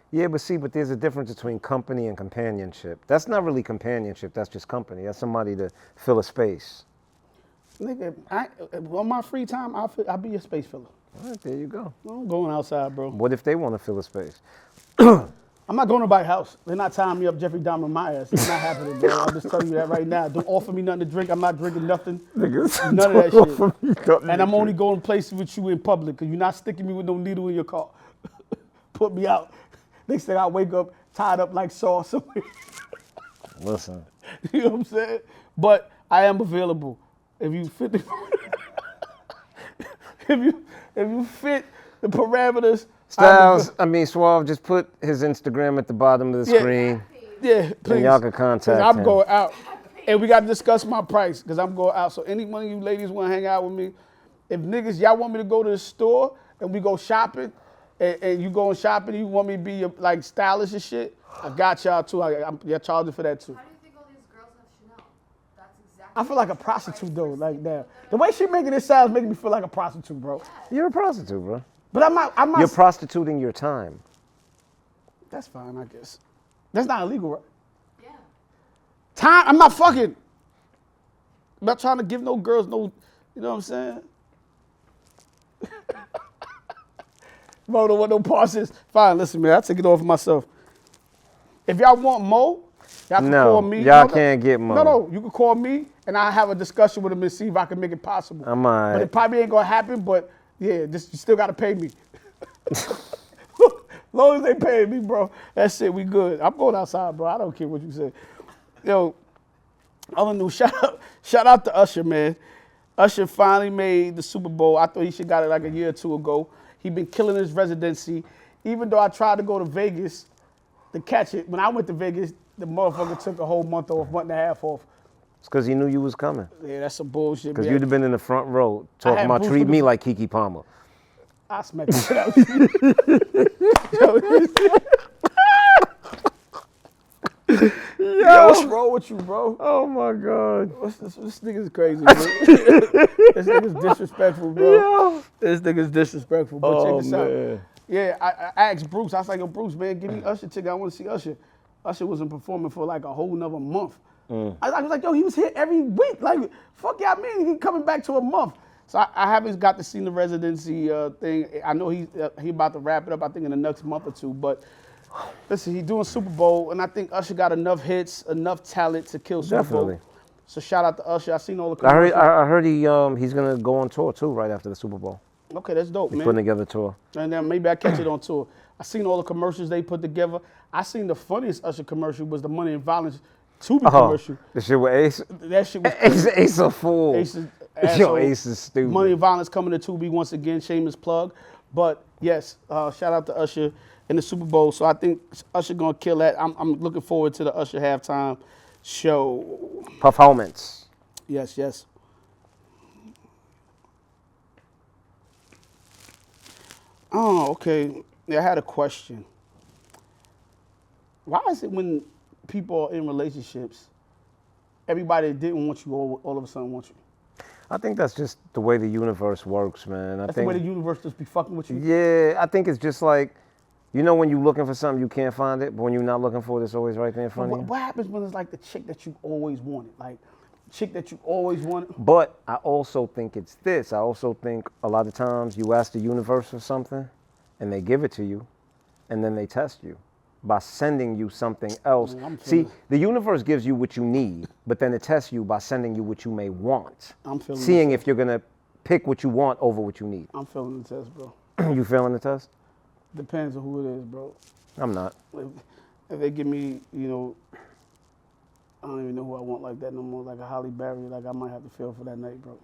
Yeah, but there's a difference between company and companionship. That's not really companionship. That's just company. That's somebody to fill a space. Nigga, on my free time, I'll be your space filler. All right, there you go. I'm going outside, bro. What if they want to fill a space? I'm not going to nobody's house. They're not tying me up Jeffrey Dahmer my ass. It's not happening, bro. I'll just tell you that right now. Don't offer me nothing to drink. I'm not drinking nothing. None of that shit. And I'm only going places with you in public because you're not sticking me with no needle in your car. put me out. Next thing I wake up tied up like Saw somewhere. Listen. You know what I'm saying? But I am available. If you fit the if you fit the parameters. Styles, Suave, just put his Instagram at the bottom of the screen. Yeah, please. And y'all can contact I'm him. going out. And we got to discuss my price because I'm going out. So any one of you ladies want to hang out with me, if niggas, y'all want me to go to the store and we go shopping, and you going shopping, you want me to be like stylish and shit, I got y'all too. Y'all charging for that too. How do you think all these girls have Chanel? That's exactly. I feel like a prostitute though, like that. The way she making it sound making me feel like a prostitute, bro. You're a prostitute, bro. But I'm not. You're prostituting your time. That's fine, I guess. That's not illegal, right? Yeah. Time, I'm not fucking. I'm not trying to give no girls no, you know what I'm saying? Bro, don't want no pauses. Fine, listen, man, I'll take it off myself. If y'all want Moe, y'all can call me. Y'all can't get Moe. No, you can call me and I'll have a discussion with him and see if I can make it possible. I'm all right. But it probably ain't gonna happen, but yeah, just you still gotta pay me. Long as they pay me, bro, that's it, we good. I'm going outside, bro. I don't care what you say. Yo, other news, shout out to Usher, man. Usher finally made the Super Bowl. I thought he should got it like a year or two ago. He been killing his residency. Even though I tried to go to Vegas to catch it, when I went to Vegas, the motherfucker took a whole month and a half off. It's because he knew you was coming. Yeah, that's some bullshit. Because you'd have been in the front row talking about Bruce treat me like Keke Palmer. I smacked the shit out of you. Yo, what's wrong with you, bro? Oh my God. This nigga's crazy, bro. This nigga's disrespectful, bro. Yo. This nigga's disrespectful, but check this man. out. Yeah, I asked Bruce, I was like, yo, Bruce, man, give me Usher ticket. I want to see Usher. Usher wasn't performing for like a whole nother month. I was like, yo, he was here every week. Like, fuck y'all mean? He coming back to a month. So I haven't got to see the residency thing. I know he about to wrap it up, I think, in the next month or two. But listen, he's doing Super Bowl, and I think Usher got enough hits, enough talent to kill Super Bowl. So shout out to Usher. I seen all the commercials. I heard he's gonna go on tour too right after the Super Bowl. Okay, that's dope, He's man. putting together a tour. And then maybe I catch it on tour. I seen all the commercials they put together. I seen the funniest Usher commercial was the Money and Violence Tubi commercial. The shit with Ace? That shit was Ace a fool. Yo, Ace is stupid. Money and Violence coming to Tubi once again, shameless plug. But yes, shout out to Usher in the Super Bowl. So I think Usher gonna kill that. I'm looking forward to the Usher halftime show. Performance. Yes. Oh, okay. Yeah, I had a question. Why is it when people are in relationships, everybody that didn't want you all of a sudden want you? I think that's just the way the universe works, man. That's the way the universe just be fucking with you? Yeah, I think it's just like, you know when you're looking for something, you can't find it, but when you're not looking for it, it's always right there in front of you? What happens when it's like the chick that you always wanted? Like, chick that you always wanted? But I also think it's this. I also think a lot of times you ask the universe for something, and they give it to you, and then they test you by sending you something else. See, the universe gives you what you need, but then it tests you by sending you what you may want. Seeing if you're going to pick what you want over what you need. I'm feeling the test, bro. You feeling the test? Depends on who it is, bro. I'm not. If they give me, you know, I don't even know who I want like that no more, like a Holly Berry, like I might have to feel for that night, bro.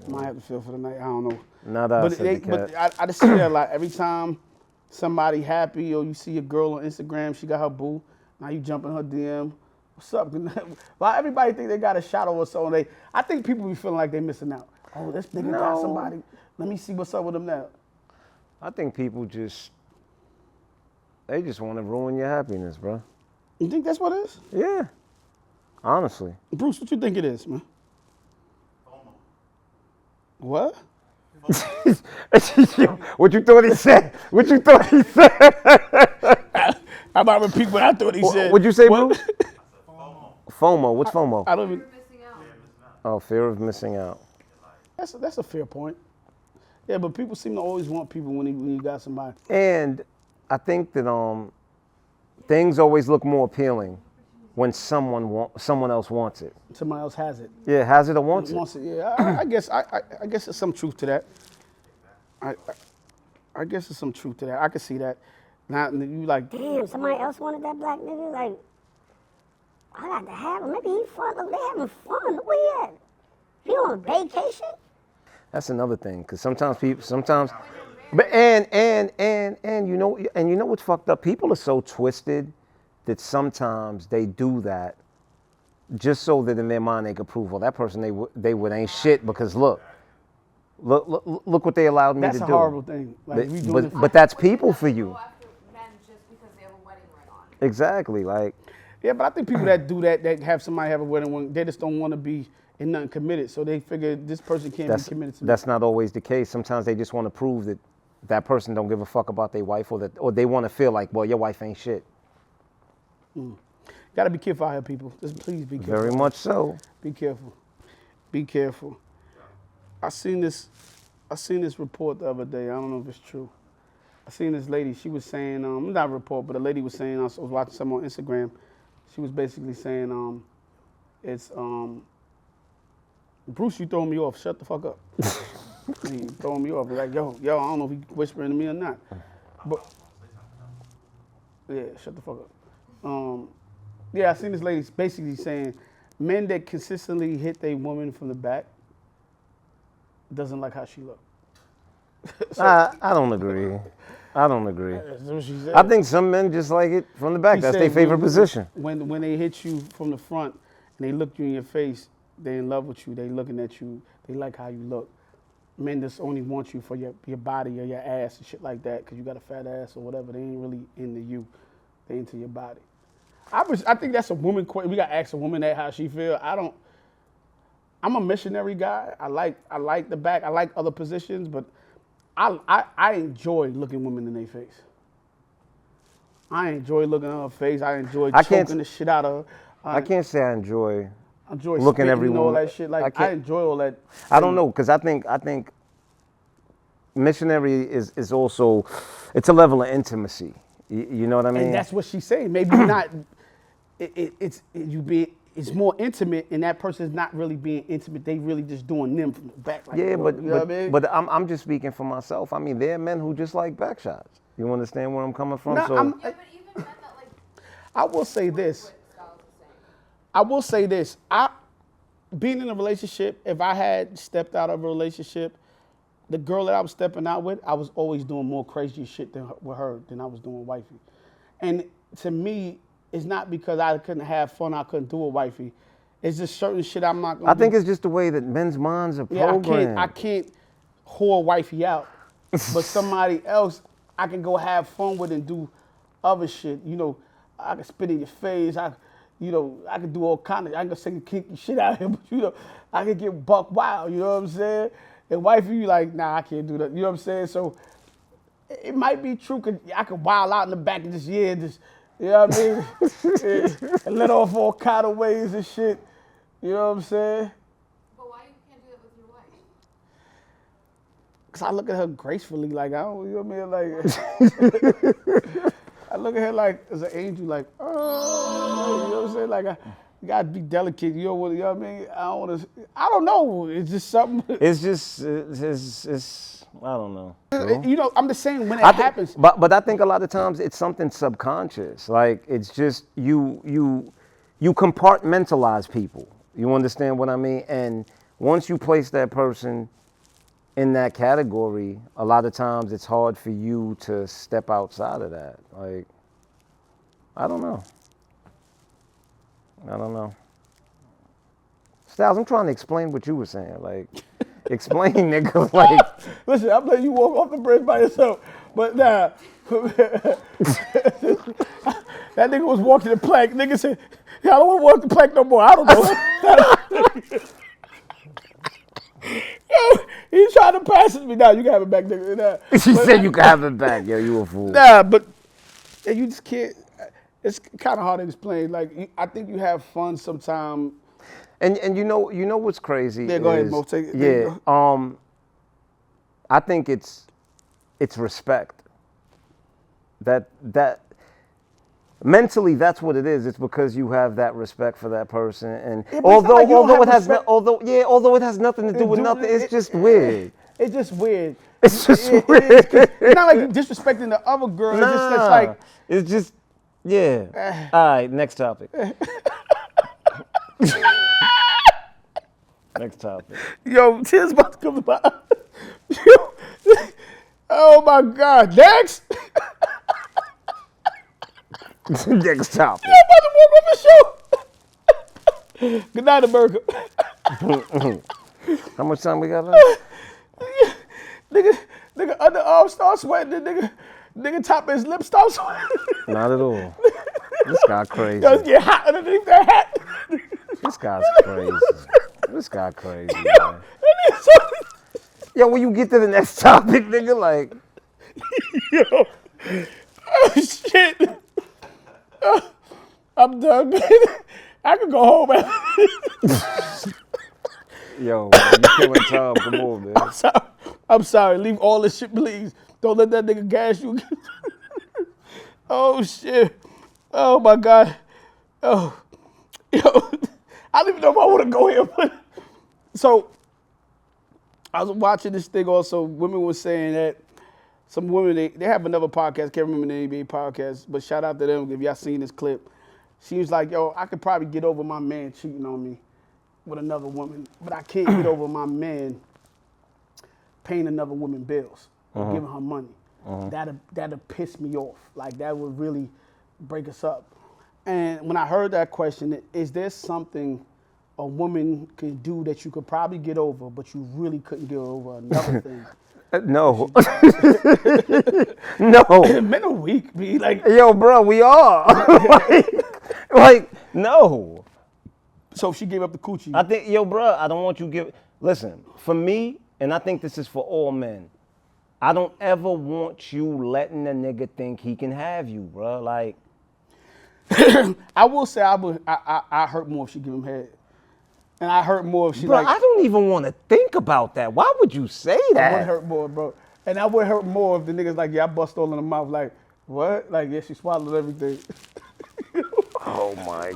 Might have to feel for the night, I don't know. Not us, but I just see that like every time somebody happy or you see a girl on Instagram, she got her boo, now you jump in her DM, what's up? Well, everybody think they got a shot or something. I think people be feeling like they missing out. Oh, this nigga got somebody. Let me see what's up with them now. I think people they just want to ruin your happiness, bro. You think that's what it is? Yeah. Honestly. Bruce, what you think it is, man? What? What you thought he said? What you thought he said? I might repeat what I thought he said. What'd you say, Bruce? FOMO. What's FOMO? I don't even. Oh, fear of missing out. That's a fair point. Yeah, but people seem to always want people when you got somebody. And I think that things always look more appealing when someone else wants it. Someone else has it. Yeah, has it or wants it. Yeah, I guess there's some truth to that. I I guess there's some truth to that. I can see that. Now you like, damn, somebody else wanted that black nigga. Like, I got to have him. Maybe he fun. Look, they having fun. Where he at? He on vacation? That's another thing, because sometimes but and you know what's fucked up? People are so twisted that sometimes they do that just so that in their mind they could prove, well, that person they would ain't shit because look what they allowed me to do. That's a horrible thing. Like, but that's people for you. After men just because they have a wedding ring on. Exactly, like. Yeah, but I think people that do that have somebody have a wedding ring, they just don't want to be in nothing committed. So they figure this person can't be committed to me. That's not always the case. Sometimes they just want to prove that that person don't give a fuck about their wife, or they want to feel like, well, your wife ain't shit. Gotta be careful out here, people. Just please be careful. Very much so. Be careful. Be careful. I seen this report the other day. I don't know if it's true. I seen this lady. She was saying, not a report, but a lady was saying. I was watching something on Instagram. She was basically saying, it's Bruce, you throwing me off. Shut the fuck up. You throwing me off. Like, yo, I don't know if you whispering to me or not. But yeah, shut the fuck up. Yeah, I seen this lady basically saying, men that consistently hit their woman from the back doesn't like how she look. I don't agree. That's what she said. I think some men just like it from the back. That's their favorite position. When they hit you from the front and they look you in your face, they in love with you. They looking at you. They like how you look. Men just only want you for your body or your ass and shit like that because you got a fat ass or whatever. They ain't really into you. They into your body. I think that's a woman question. We got to ask a woman that how she feel. I'm a missionary guy. I like the back. I like other positions, but I enjoy looking women in their face. I enjoy looking at her face. I enjoy choking the shit out of her. I can't say I enjoy looking every woman. All that shit. Like I enjoy all that. I don't know, because I think missionary is also, it's a level of intimacy. You know what I mean? And that's what she's saying. Maybe not. It's more intimate, and that person's not really being intimate. They really just doing them from the back. Like, yeah, you know what I mean? but I'm just speaking for myself. I mean, there are men who just like back shots. You understand where I'm coming from? No, so Yeah, but even men that like. I will say this. Being in a relationship, if I had stepped out of a relationship, the girl that I was stepping out with, I was always doing more crazy shit with her than I was doing with wifey. And to me, it's not because I couldn't have fun, I couldn't do with wifey. It's just certain shit I'm not gonna do. I think it's just the way that men's minds are programmed. I can't whore wifey out. But somebody else I can go have fun with and do other shit. You know, I can spit in your face. I can do all kind of, I can say kinky shit out here, but I can get buck wild, you know what I'm saying? And wifey, you like, nah, I can't do that, you know what I'm saying? So it might be true, cause I could wild out in the back of this year, just, you know what I mean? And let off all kind of ways and shit, you know what I'm saying? But why you can't do that with your wife? Cause I look at her gracefully, like, I don't, you know what I mean? Like, I look at her like, as an angel, like, oh, you know what I'm saying? Like, you gotta be delicate, you know what I mean? I don't know, it's just something. It's I don't know. You know, I'm just saying when it happens. But I think a lot of times it's something subconscious. Like, it's just, you compartmentalize people. You understand what I mean? And once you place that person in that category, a lot of times it's hard for you to step outside of that. Like, I don't know. Styles, I'm trying to explain what you were saying. Like, explain, nigga. Like, listen, I'm letting you walk off the bridge by yourself. But nah, that nigga was walking the plank. Nigga said, yeah, I don't want to walk the plank no more. I don't know. Yo, he tried to pass it to me. Nah, you can have it back, nigga. Nah. She said you can have it back. Yo, you a fool. Nah, but you just can't. It's kind of hard to explain. Like, I think you have fun sometimes. And you know what's crazy? Yeah, go ahead, Mo. Take it. Yeah. I think it's respect. That mentally, that's what it is. It's because you have that respect for that person, and Yeah, although it has nothing to do with nothing, it's just weird. It's just weird. It's just It's not like you disrespecting the other girl. It's just it's like it's just yeah. All right, next topic. Next topic. yo, tears about to come about. Oh my God! Next. Next topic. I'm about to walk off the show. Good night, America. How much time we got left? Nigga underarm start sweating. Nigga top of his lip start sweating. Not at all. This guy crazy. Yo, get hot underneath that hat. This guy's crazy. This guy crazy, man. Yo, when you get to the next topic, nigga, like. Yo. Oh, shit. I'm done, man. I can go home after this. Yo, man, you killing time. Come on, man. I'm sorry. Leave all this shit, please. Don't let that nigga gas you. Oh, shit. Oh, my God. Oh. Yo. I don't even know if I want to go here. But so, I was watching this thing also. Women were saying that some women, they have another podcast. Can't remember the NBA podcast. But shout out to them if y'all seen this clip. She was like, yo, I could probably get over my man cheating on me with another woman, but I can't get over my man paying another woman bills or giving her money. That'll piss me off. Like, that would really break us up. And when I heard that question, is there something a woman can do that you could probably get over, but you really couldn't get over another thing? No. No. Men are weak, B. Like, yo, bro, we are. like, no. So she gave up the coochie. I think, yo, bro, I don't want you to give. Listen, for me, and I think this is for all men, I don't ever want you letting a nigga think he can have you, bro. Like, I will say I hurt more if she give him head. And I hurt more if she bro, like. I don't even want to think about that. Why would you say that? I would hurt more, bro. And I would hurt more if the niggas like, yeah, I bust all in the mouth. Like, what? Like, yeah, she swallowed everything. Oh my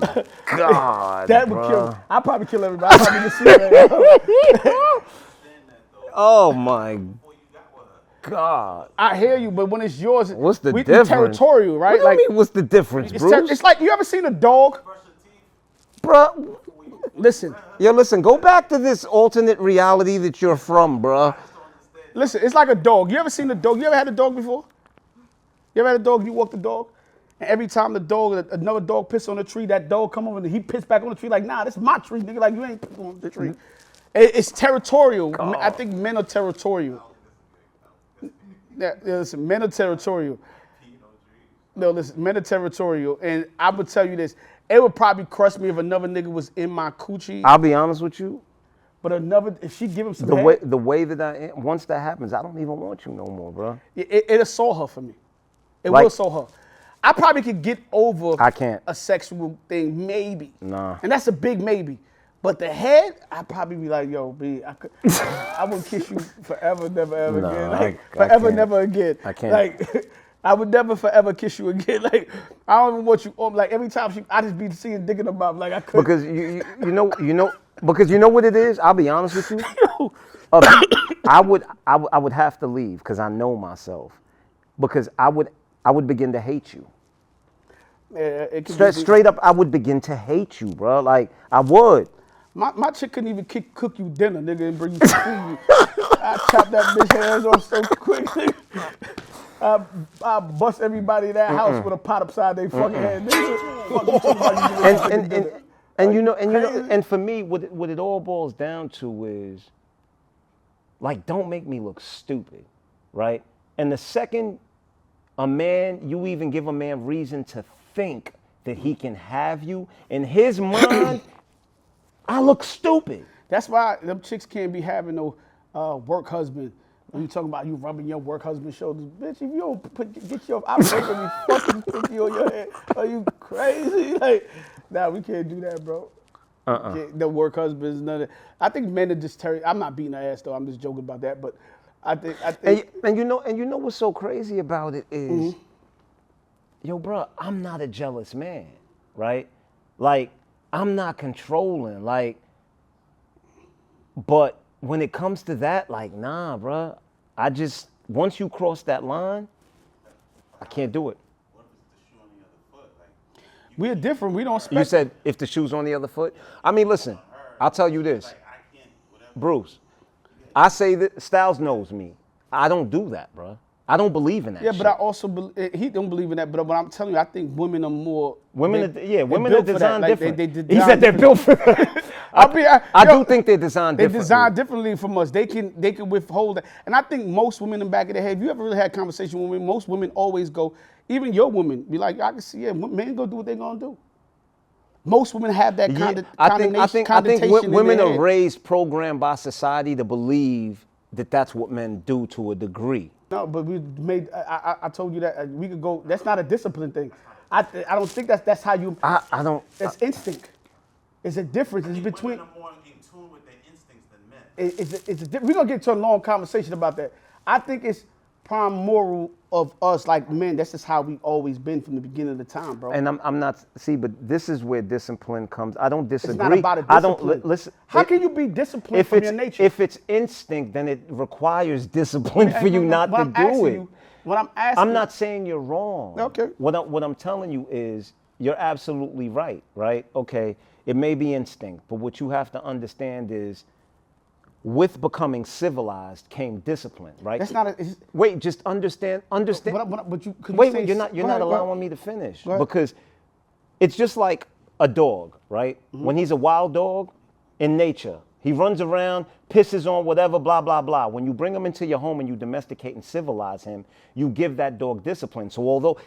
God, That would bro. kill me. I'd probably kill everybody. I'd probably just see that. Oh my God. I hear you, but when it's yours, What's the we difference? territorial, right? What do you Like, mean, what's the difference, Bruce? it's like, you ever seen a dog? Bro, Listen, yo, listen, go back to this alternate reality that you're from, bro. listen, it's like a dog. You ever seen a dog? You ever had a dog before? You ever had a dog, you walk the dog? And every time another dog piss on the tree, that dog come over and he piss back on the tree like, nah, this is my tree, nigga. Like, you ain't piss on the tree. It's territorial. God. I think men are territorial. Yeah, listen, men are territorial. No, listen, men are territorial. And I would tell you this, it would probably crush me if another nigga was in my coochie. I'll be honest with you. But if she give him some The head, way that I am, once that happens, I don't even want you no more, bro. it'll soul her for me. It Like- will soul her. I probably could get over I can't. a sexual thing, maybe. Nah. And that's a big maybe. But the head, I'd probably be like, yo, B, I would kiss you forever, never, ever Nah, again. I Like, forever, can't. never again. I can't. Like, I would never forever kiss you again. Like, I don't even want you, like, every time I just be seeing dick in the mouth. Like, I couldn't. Because because you know what it is. I'll be honest with you. I would have to leave because I know myself. Because I would begin to hate you. Yeah, it could be- Straight up, I would begin to hate you, bro. Like I would. My chick couldn't even cook you dinner, nigga, and bring you some food. I chop that bitch hands off so quick, nigga. I bust everybody in that house with a pot upside their fucking head, nigga. Fuck you talking about you giving me dinner. And for me, what it all boils down to is, like, don't make me look stupid, right? And the second you even give a man reason to think that he can have you, in his mind, I look stupid. That's why them chicks can't be having no work husband. When you talking about you rubbing your work husband's shoulders, bitch, if you don't get your, I'm making me fucking 50 on your head. Are you crazy? Like, nah, we can't do that, bro. The work husbands, none of that. I think men are just I'm not beating her ass though. I'm just joking about that, but I think. And you know what's so crazy about it is, yo, bro, I'm not a jealous man, right? Like, I'm not controlling, like, but when it comes to that, like, nah, bro, I just, once you cross that line, I can't do it. What if it's the shoe on the other foot? Like, We're different. We don't expect. You said if the shoe's on the other foot? I mean, listen, I'll tell you this. like I can't, whatever. Bruce, I say that Styles knows me. I don't do that, bro. I don't believe in that Yeah, shit. but I also he don't believe in that. But what I'm telling you, I think women are more. Women are built designed for that. Like, different. they He design said they're built for that. I do think they're designed They differently. design differently from us. They can withhold that. And I think most women in the back of their head, if you ever really had a conversation with women, most women always go, even your women, be like, I can see, yeah, men go do what they're gonna do. Most women have that kind of I think connotation women in their are head. raised, programmed by society to believe that that's what men do to a degree. No, but we made. I told you that we could go. That's not a discipline thing. I don't think that's how you. I don't. That's instinct. It's a difference. It's between. Women are more in tune with their instincts than men. We're gonna get to a long conversation about that. I think it's prime moral of us, like men. That's just how we always been from the beginning of the time, bro. And I'm not. See, but this is where discipline comes. I don't disagree. It's not about a I discipline. don't listen. How can you be disciplined from your nature? If it's instinct, then it requires discipline for you not to do it. What I'm asking. I'm not saying you're wrong. Okay. What I'm telling you is you're absolutely right. Right? Okay. It may be instinct, but what you have to understand is, with becoming civilized came discipline, right? That's not a. Wait, just understand. But Wait, you're not allowing me to finish because it's just like a dog, right? Mm-hmm. When he's a wild dog in nature, he runs around, pisses on whatever, blah, blah, blah. When you bring him into your home and you domesticate and civilize him, you give that dog discipline. So although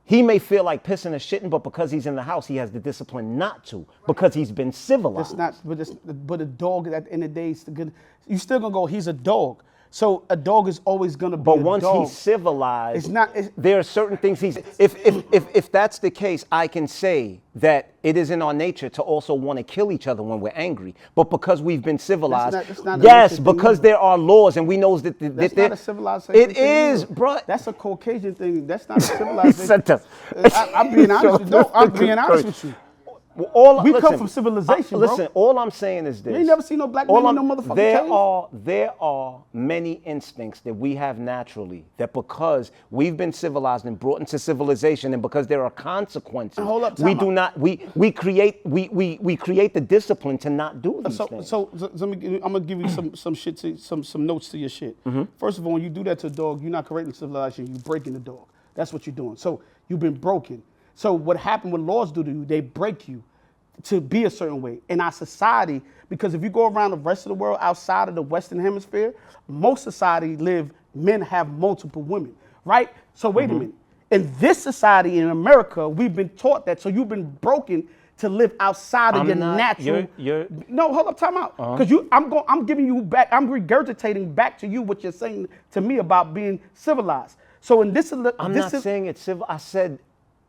he may feel like pissing or shitting, but because he's in the house, he has the discipline not to because he's been civilized. That's not, but a dog at the end of the day is good. You still gonna go, he's a dog. So a dog is always gonna be a dog. But once he's civilized, It's not- there are certain things if that's the case, I can say that it is in our nature to also want to kill each other when we're angry. But because we've been civilized, That's not a yes, nature thing because either. there are laws and we know that That's not a civilization. It thing is, either. bro. That's a Caucasian thing. That's not a civilization. Shut up. I'm being honest with you. No, I'm being honest with you. We come from civilization, bro. Listen, all I'm saying is this. You ain't never seen no black men in no motherfucking cave? There are many instincts that we have naturally that because we've been civilized and brought into civilization and because there are consequences, Hold up, we time do out. not, we create the discipline to not do these things. So I'm gonna give you some shit to some notes to your shit. Mm-hmm. First of all, when you do that to a dog, you're not correcting civilization. You're breaking the dog. That's what you're doing. So you've been broken. So what happened when laws do to you? They break you to be a certain way in our society. Because if you go around the rest of the world outside of the Western Hemisphere, most society men have multiple women, right? So wait a minute. In this society in America, we've been taught that. So you've been broken to live outside of your natural. No, hold up, time out. Because I'm giving you back. I'm regurgitating back to you what you're saying to me about being civilized. So in this, I'm not saying it's civil. I said.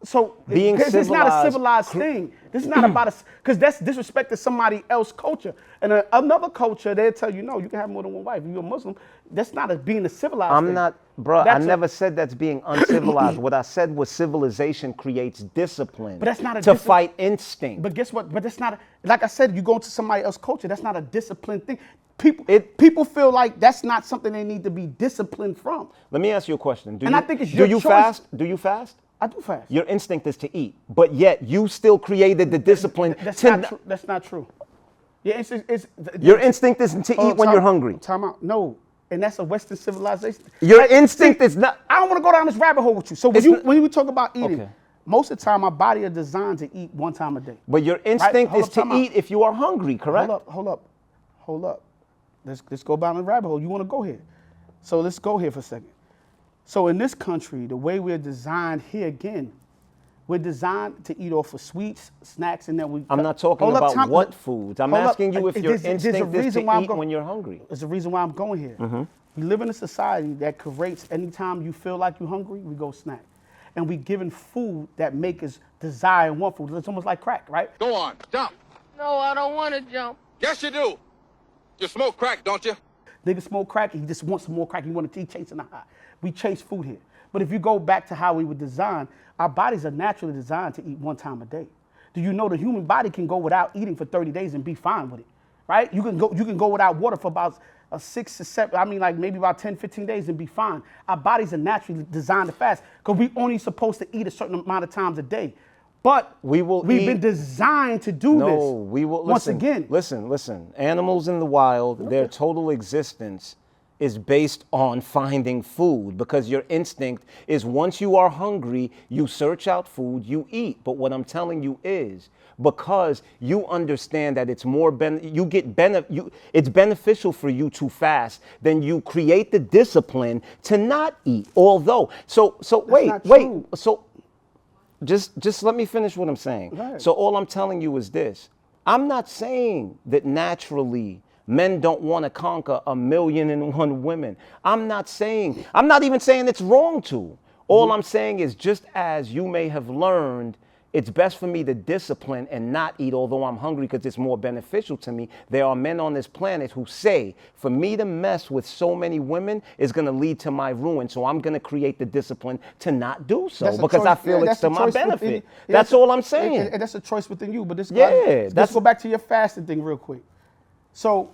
So being it's not a civilized civilized thing. This is not about us, because that's disrespect to somebody else's culture. And another culture, they'll tell you, no, you can have more than one wife. If you're a Muslim, that's not being a civilized thing. I'm not, bro. That's I never said that's being uncivilized. What I said was civilization creates discipline. But that's not a to fight instinct. But guess what? But that's not, like I said, you go into somebody else's culture, that's not a disciplined thing. People feel like that's not something they need to be disciplined from. Let me ask you a question. I think it's your choice. Do you fast? I do fast. Your instinct is to eat, but yet you still created the discipline That's to. not true. That's not true. Your instinct isn't to eat when you're hungry. Time out. No. And that's a Western civilization. Your instinct is not. I don't want to go down this rabbit hole with you. So when you talk about eating, most of the time our body is designed to eat one time a day. But your instinct Hold is up, to time out. eat if you are hungry, correct? Hold up. Let's go down the rabbit hole. You want to go here. So let's go here for a second. So in this country, the way we're designed here again, we're designed to eat off of sweets, snacks, and then we. I'm not talking about what foods. I'm asking you if your instinct is to eat when you're hungry. There's a reason why I'm going here. We live in a society that creates anytime you feel like you're hungry, we go snack. And we given food that make us desire and want food. It's almost like crack, right? Go on, jump. No, I don't want to jump. Yes, you do. You smoke crack, don't you? Nigga smoke crack, he just wants some more crack. He want to keep chasing the high. We chase food here. But if you go back to how we were designed, our bodies are naturally designed to eat one time a day. Do you know the human body can go without eating for 30 days and be fine with it, right? You can go without water for about 6 to 7, I mean like maybe about 10, 15 days and be fine. Our bodies are naturally designed to fast because we only supposed to eat a certain amount of times a day. But we've been designed to do this. No, we will. Once again. Listen. Animals in the wild, their total existence is based on finding food because your instinct is once you are hungry, you search out food, you eat. But what I'm telling you is because you understand that it's more it's beneficial for you to fast, then you create the discipline to not eat. Although, so wait. So just let me finish what I'm saying. Right. So all I'm telling you is this. I'm not saying that naturally men don't want to conquer 1,000,001 women. I'm not even saying it's wrong to. All I'm saying is just as you may have learned, it's best for me to discipline and not eat although I'm hungry because it's more beneficial to me. There are men on this planet who say, for me to mess with so many women is going to lead to my ruin. So I'm going to create the discipline to not do so because I feel it's to my benefit. That's all I'm saying. And that's a choice within you. But let's go back to your fasting thing real quick. So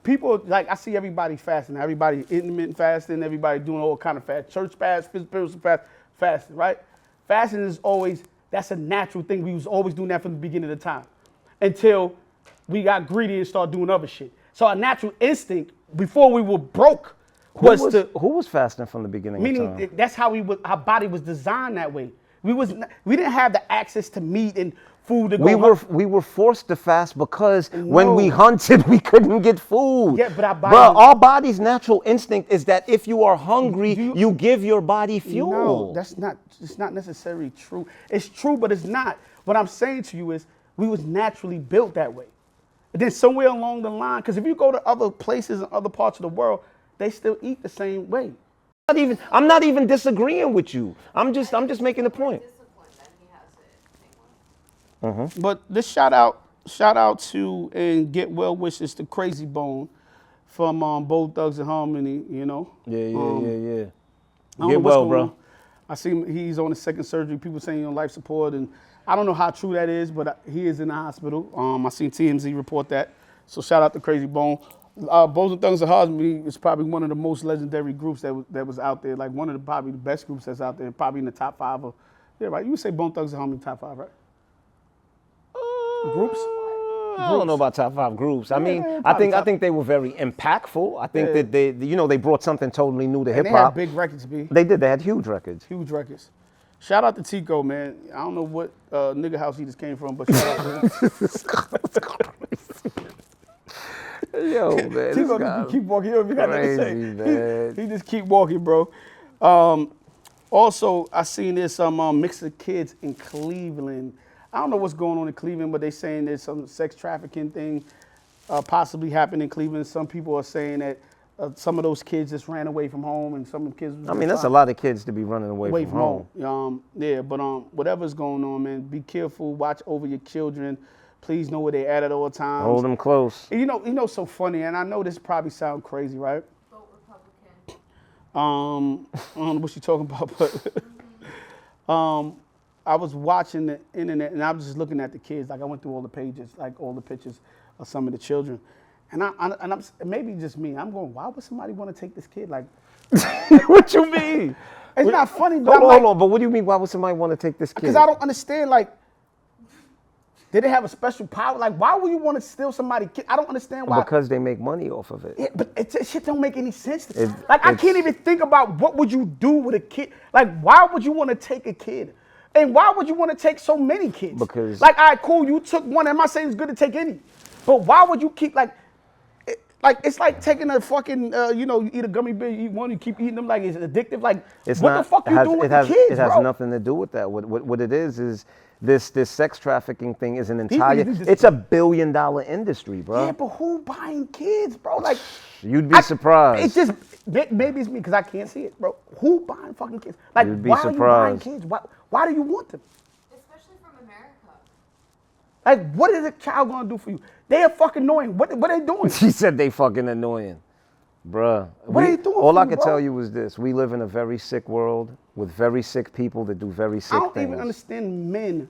people, like I see everybody fasting. Everybody intermittent fasting. Everybody doing all kind of fast. Church fast, physical fast, fasting, right? Fasting is always... That's a natural thing. We was always doing that from the beginning of the time until we got greedy and started doing other shit. So our natural instinct before we were broke who was fasting from the beginning of time? Meaning that's how our body was designed that way. We didn't have the access to meat and food to go. We were forced to fast because when we hunted, we couldn't get food. Yeah, but our body's natural instinct is that if you are hungry, you give your body fuel. No, it's not necessarily true. It's true, but it's not. What I'm saying to you is we was naturally built that way. And then somewhere along the line, because if you go to other places and other parts of the world, they still eat the same way. I'm not even disagreeing with you. I'm just making the point. But this shout out to and get well wishes to Crazy Bone from Bold Thugs and Harmony, you know. Yeah. Get well, bro. I see him, he's on his second surgery. People saying he's on life support, and I don't know how true that is, but he is in the hospital. I seen TMZ report that. So shout out to Crazy Bone. Bold Thugs and Harmony is probably one of the most legendary groups that was out there. Like one of the probably the best groups that's out there, probably in the top 5 of. Yeah, right. You would say Bold Thugs and Harmony top 5, right? Groups? I don't know about top 5 groups. I mean, I think they were very impactful. I think that they brought something totally new to hip hop. They had big records, B. They did. They had huge records. Huge records. Shout out to Tico, man. I don't know what nigga house he just came from, but shout out to him. Yo, man. Tico just keep walking. You got nothing to say. Man. He just keep walking, bro. Also, I seen there's some mix of kids in Cleveland. I don't know what's going on in Cleveland, but they're saying there's some sex trafficking thing possibly happening in Cleveland. Some people are saying that some of those kids just ran away from home, and some of the kids. I mean, that's a lot of kids to be running away from home. Yeah, but whatever's going on, man, be careful. Watch over your children. Please know where they're at all times. Hold them close. And you know, so funny, and I know this probably sounds crazy, right? Vote Republican. I don't know what you're talking about, but I was watching the internet and I was just looking at the kids. Like I went through all the pages, like all the pictures of some of the children, and I'm maybe just me. I'm going, why would somebody want to take this kid? Like, what you mean? It's not funny, but hold on. But what do you mean? Why would somebody want to take this kid? Because I don't understand. Like, did they have a special power? Like, why would you want to steal somebody's kid? I don't understand why. Because they make money off of it. Yeah, but shit don't make any sense to me. Like, I can't even think about what would you do with a kid. Like, why would you want to take a kid? And why would you want to take so many kids? Because, like, all right, cool, you took one. I'm not saying it's good to take any, but why would you keep it's like taking a fucking you eat a gummy bear, you eat one, you keep eating them like it's addictive. Like, the fuck you doing with the kids, It has nothing to do with that. What it is this sex trafficking thing is an entire. It's a $1 billion industry, bro. Yeah, but who buying kids, bro? Like, you'd be surprised. It's just maybe it's me because I can't see it, bro. Who buying fucking kids? Like, You'd be why surprised. are you buying kids? Why do you want them? Especially from America. Like, what is a child gonna do for you? They are fucking annoying. What are they doing? She said they fucking annoying. Bruh. What are they doing All for I you, can bro? tell you is this. We live in a very sick world with very sick people that do very sick I don't things. even understand men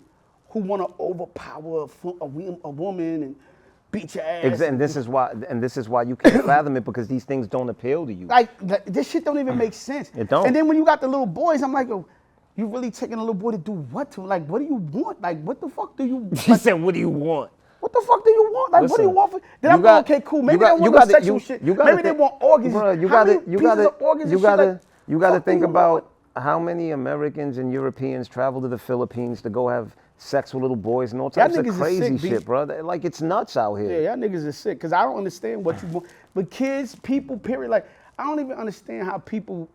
who want to overpower a woman and beat your ass. And this is why you can't fathom it, because these things don't appeal to you. Like, this shit don't even make sense. It don't. And then when you got the little boys, I'm like, yo, you really taking a little boy to do what to? Like, what do you want? Like, what the fuck do you? He Like, said, "What do you want?" what the fuck do you want? Like, what do you Listen, want? Then I'm going, okay, cool. Maybe they want no sexual shit. Maybe they want organs. Bro, you gotta think about how many Americans and Europeans travel to the Philippines to go have sex with little boys and all types of crazy shit, bro. Like, it's nuts out here. Yeah, y'all niggas is sick. Cause I don't understand what you want. But kids, people, period. Like, I don't even understand how people,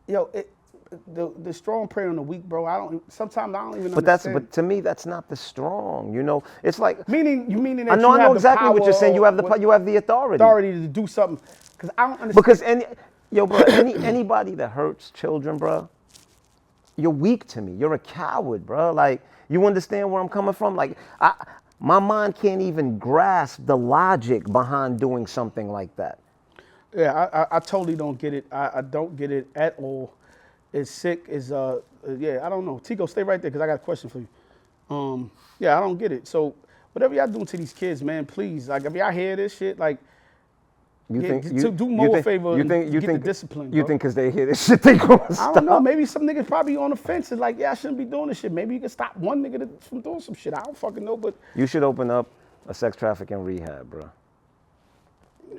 the strong prey on the weak, bro. Sometimes I don't even understand. But to me, that's not the strong. You know, it's like you meaning that I know have exactly the what you're saying. You have the authority. Authority to do something. Cause I don't understand. Because anybody that hurts children, bro, you're weak to me. You're a coward, bro. Like, you understand where I'm coming from? Like, my mind can't even grasp the logic behind doing something like that. Yeah, I totally don't get it. I don't get it at all. It's sick. I don't know. Tico, stay right there because I got a question for you. I don't get it. So whatever y'all doing to these kids, man, please. Like, if y'all hear this shit, like, do more a favor and get the discipline, bro. You think because they hear this shit, they gonna stop? I don't know. Maybe some niggas probably on the fence and like, I shouldn't be doing this shit. Maybe you can stop one nigga from doing some shit. I don't fucking know, but you should open up a sex trafficking rehab, bro.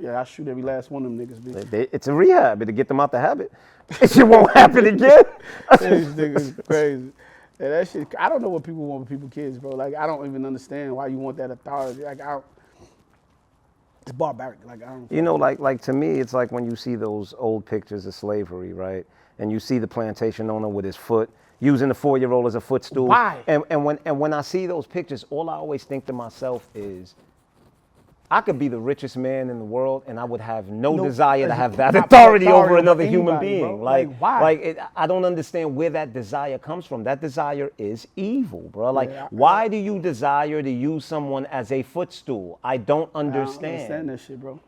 Yeah, I shoot every last one of them niggas, bitch. It's a rehab to get them out the habit. It shit won't happen again. These niggas crazy. Yeah, that shit. I don't know what people want with people's kids, bro. Like, I don't even understand why you want that authority. Like, it's barbaric. Like, I don't. You know, like to me, it's like when you see those old pictures of slavery, right? And you see the plantation owner with his foot using the 4-year-old as a footstool. Why? And when I see those pictures, all I always think to myself is, I could be the richest man in the world, and I would have no desire to have that authority over another human being. Bro. Like, why? I don't understand where that desire comes from. That desire is evil, bro. Like, why do you desire to use someone as a footstool? I don't understand. I don't understand that shit, bro.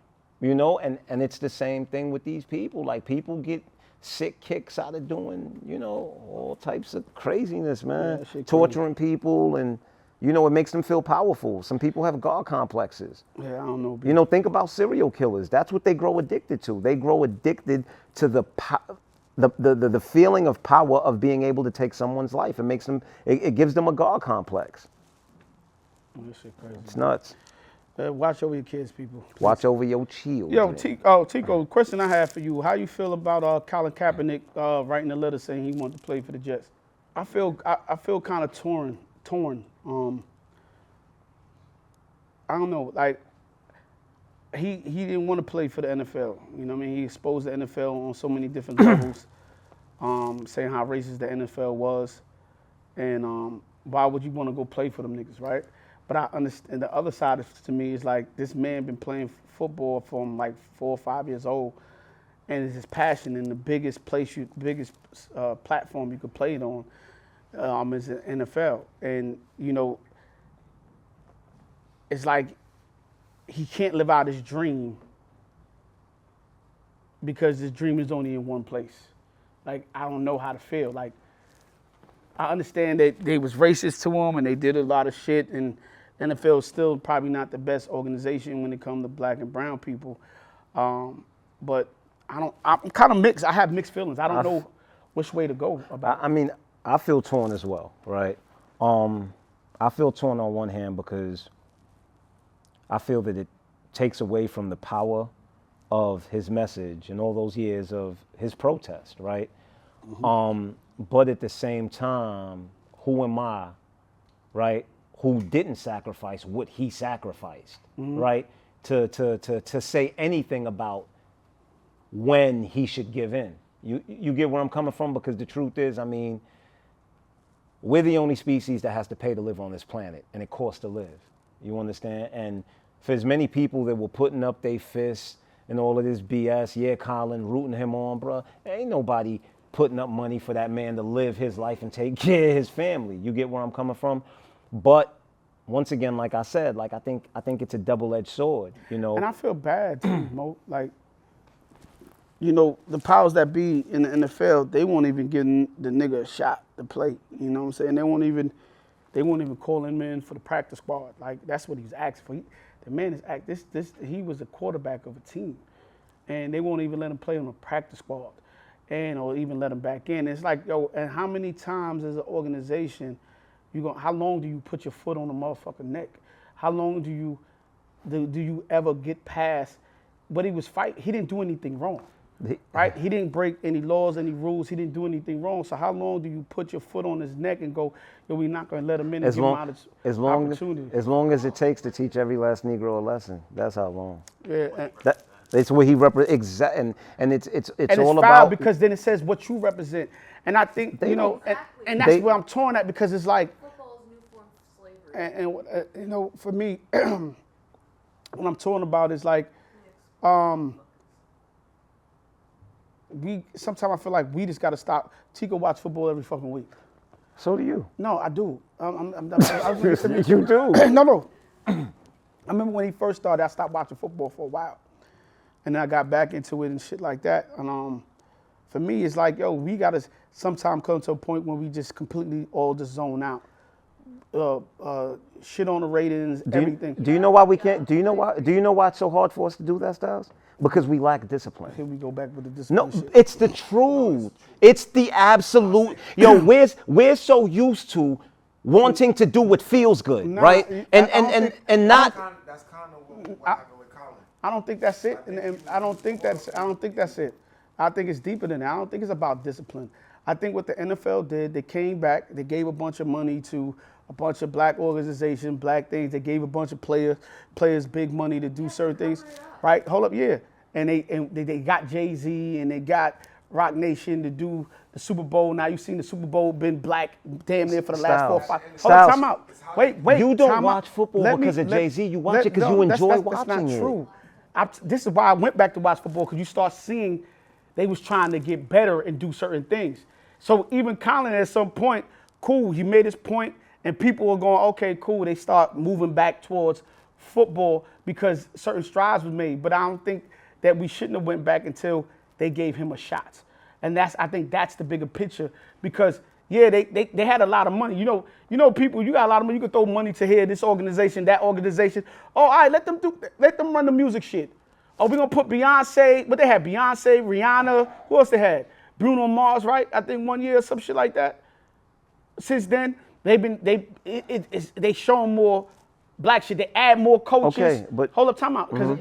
You know, and it's the same thing with these people. Like, people get sick kicks out of doing, you know, all types of craziness, man. Yeah, torturing people, and you know, it makes them feel powerful. Some people have God complexes. Yeah, I don't know. You know, think about serial killers. That's what they grow addicted to. They grow addicted to the feeling of power of being able to take someone's life. It makes them. It gives them a God complex. This shit crazy. It's nuts. Watch over your kids, people. Please. Watch over your children. Yo, Tico, question I have for you. How you feel about Colin Kaepernick writing a letter saying he wanted to play for the Jets? I feel kind of torn. I don't know. Like, he didn't want to play for the NFL. You know what I mean? He exposed the NFL on so many different levels, saying how racist the NFL was, and why would you want to go play for them niggas, right? But I understand the other side to me is like, this man been playing football from like 4 or 5 years old, and it's his passion, and the biggest platform you could play it on is the NFL. And you know, it's like he can't live out his dream because his dream is only in one place. Like, I don't know how to feel. Like, I understand that they was racist to him and they did a lot of shit, and NFL is still probably not the best organization when it comes to black and brown people. But I'm kind of mixed. I have mixed feelings. I don't know which way to go about it. I mean, I feel torn as well, right? I feel torn on one hand because I feel that it takes away from the power of his message and all those years of his protest, right? Mm-hmm. But at the same time, who am I, right, who didn't sacrifice what he sacrificed, mm-hmm. right, to say anything about when he should give in? You get where I'm coming from? Because the truth is, I mean, we're the only species that has to pay to live on this planet, and it costs to live. You understand? And for as many people that were putting up their fists and all of this BS, yeah, Colin, rooting him on, bro, ain't nobody putting up money for that man to live his life and take care of his family. You get where I'm coming from? But once again, like I said, like I think it's a double-edged sword, you know. And I feel bad too, Mo. Like, you know, the powers that be in the NFL, they won't even give the nigga a shot to play. You know what I'm saying? They won't even call him in for the practice squad. Like, that's what he's asking for. The man is he was the quarterback of a team, and they won't even let him play on a practice squad, or even let him back in. It's like, yo, and how many times as an organization, how long do you put your foot on the motherfucking neck? How long do you ever get past what he was fighting? He didn't do anything wrong. Right? He didn't break any laws, any rules. He didn't do anything wrong. So how long do you put your foot on his neck and go, yo, we're not going to let him in and give him opportunity? As long as it takes to teach every last Negro a lesson. That's how long. Yeah. That's what he represents. And it's all foul about. Because then it says what you represent. And I think, and that's where I'm torn at, because it's like, Football's new form of slavery. and for me, what I'm torn about is like, sometimes I feel like we just got to stop. Tico watch football every fucking week. So do you. No, I do. You do. No. I remember when he first started, I stopped watching football for a while. And then I got back into it and shit like that. And for me, it's like, yo, we got to sometime come to a point when we just completely all just zone out. Shit on the ratings, everything. Do you know why we can't? Do you know why it's so hard for us to do that, Styles? Because we lack discipline. Here we go back with the discipline. No, it's the truth. It's the absolute. Yo, we're so used to wanting to do what feels good, right? And not. That's kind of what happened with Colin. I don't think that's it, and I don't think that's it. I think it's deeper than that. I don't think it's about discipline. I think what the NFL did, they came back, they gave a bunch of money to a bunch of black organizations, black things. They gave a bunch of players big money to do certain things, right? Hold up, yeah. And they got Jay-Z and they got Rock Nation to do the Super Bowl. Now you've seen the Super Bowl been black damn near for the last 4 or 5. Hold up, time out. Wait. You don't watch football because of Jay-Z. You watch it because you enjoy watching it. That's not true. This is why I went back to watch football, because you start seeing they was trying to get better and do certain things. So even Colin at some point, cool, he made his point, and people were going, okay, cool. They start moving back towards football because certain strides were made. But I don't think that we shouldn't have went back until they gave him a shot. And I think that's the bigger picture, because yeah, they had a lot of money. You know, people, you got a lot of money. You can throw money to here, this organization, that organization. Oh, all right, let them run the music shit. Oh, we're gonna put Beyonce, but they had Beyonce, Rihanna, who else they had? Bruno Mars, right? I think 1 year or some shit like that. Since then, they shown more black shit. They add more coaches. Okay, but hold up, time out, because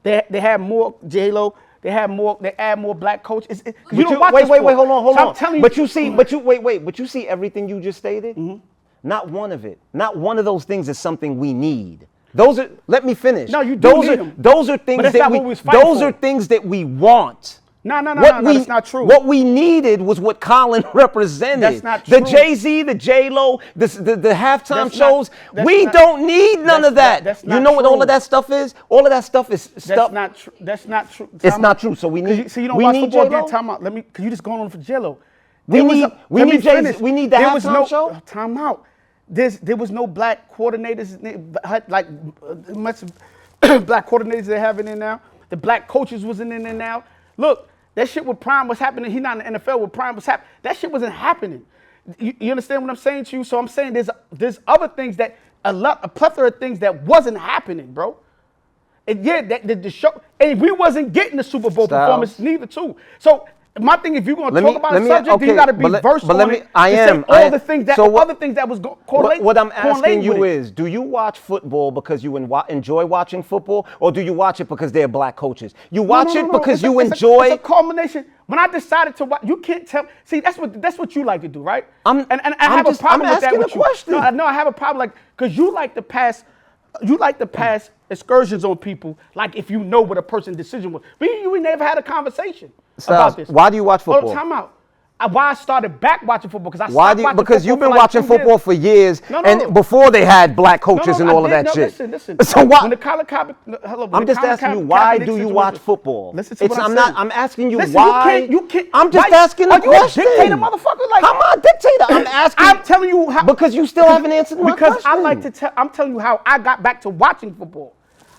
they have more J-Lo. They add more black coaches. Wait, hold on. I'm telling you. But you see everything you just stated? Mm-hmm. Not one of it. Not one of those things is something we need. Let me finish. No, you do need them. Those are things are things that we want. No, that's not true. What we needed was what Colin represented. That's not true. The Jay-Z, the J-Lo, the halftime shows. We don't need none of that. You know what all of that stuff is? All of that stuff is stuff. That's not true. It's not true. So we need. So you don't watch football again? Time out. Cause you just going on for J-Lo. We need the halftime show. Time out. There was no black coordinators, like much black coordinators they have in there now. The black coaches wasn't in there now. Look, that shit with Prime was happening. He's not in the NFL with Prime was happening. That shit wasn't happening. You understand what I'm saying to you? So I'm saying there's other things that a plethora of things that wasn't happening, bro. And yeah, the show, and we wasn't getting the Super Bowl performance neither too. So my thing, if you're going to talk about a subject, then you got to be versed on it. All the things that other things that was correlated. What I'm asking you is, do you watch football because you enjoy watching football, or do you watch it because they're black coaches? You watch it because you enjoy. It's a culmination. When I decided to watch, you can't tell. See, that's what you like to do, right? And I have a problem with that with you. No, I have a problem because you like to pass. You like to pass excursions on people, like if you know what a person's decision was. But we never had a conversation about this. Why do you watch football? Oh, time out. Why I started back watching football, because I stopped watching because you've been watching football for years, and before they had black coaches and all of that shit. Listen. So why? When the Colin I'm just asking you, why do you watch football? Listen to what I'm saying. I'm asking you why. You can't. I'm just asking a question. Are you a dictator, motherfucker? Like, I'm not a dictator. I'm asking. I'm telling you how. Because you still haven't answered my question. Because I like to tell. I'm telling you how I got back to watching football.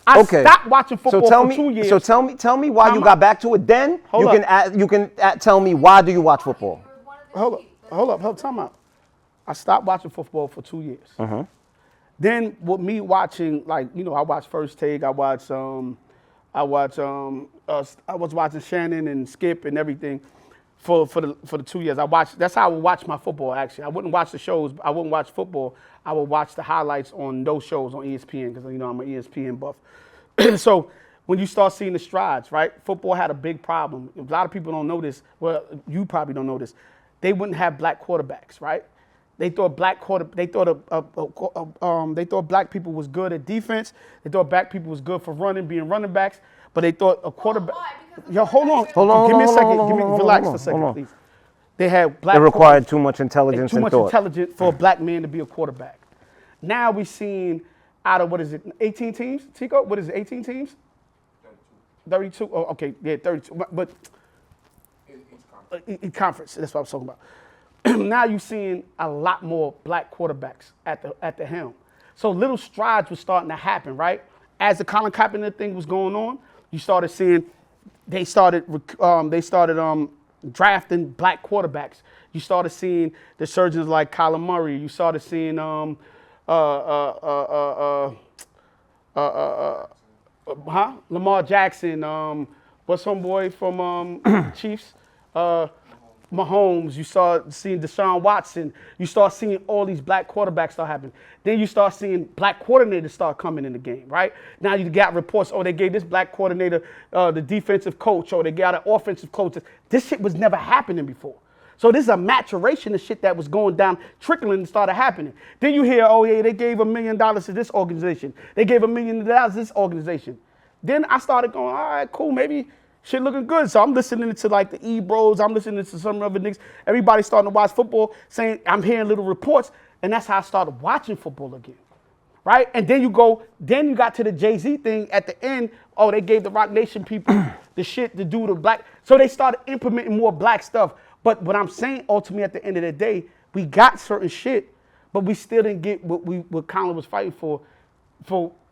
I stopped watching football for 2 years. So tell me why you got back to it. Then you can tell me why do you watch Hold up, time out. I stopped watching football for 2 years. Then with me watching, like, you know, I watch First Take, I was watching Shannon and Skip and everything for the 2 years. That's how I would watch my football, actually. I wouldn't watch the shows, I wouldn't watch football. I would watch the highlights on those shows on ESPN, because, you know, I'm an ESPN buff. So when you start seeing the strides, right? Football had a big problem. A lot of people don't know this. Well, you probably don't know this. They wouldn't have black quarterbacks, right? They thought black people was good at defense. They thought black people was good for being running backs. But they thought a quarterback. Yo, hold on. Give me a second. Relax for a second, please. They had black. It required too much intelligence and thought. Too much intelligence for a black man to be a quarterback. Now we've seen out of, 18 teams, Tico? What is it, 18 teams? 32. Oh, okay, yeah, 32. But in conference, that's what I was talking about. Now you're seeing a lot more black quarterbacks at the helm. So little strides were starting to happen, right? As the Colin Kaepernick thing was going on, you started seeing they started drafting black quarterbacks. You started seeing the surgeons like Kyler Murray. You started seeing Lamar Jackson. What's some boy from Chiefs? Mahomes, you start seeing Deshaun Watson, you start seeing all these black quarterbacks start happening. Then you start seeing black coordinators start coming in the game, right? Now you got reports, they gave this black coordinator the defensive coach, or they got an offensive coach. This shit was never happening before. So this is a maturation of shit that was going down, trickling and started happening. Then you hear, they gave $1 million to this organization. They gave $1 million to this organization. Then I started going, all right, cool, maybe shit looking good. So I'm listening to like the E-Bros. I'm listening to some other niggas. Everybody starting to watch football, saying, I'm hearing little reports. And that's how I started watching football again, right? And then you got to the Jay-Z thing at the end. They gave the Rock Nation people the shit to do the black. So they started implementing more black stuff. But what I'm saying, ultimately, at the end of the day, we got certain shit, but we still didn't get what Colin was fighting for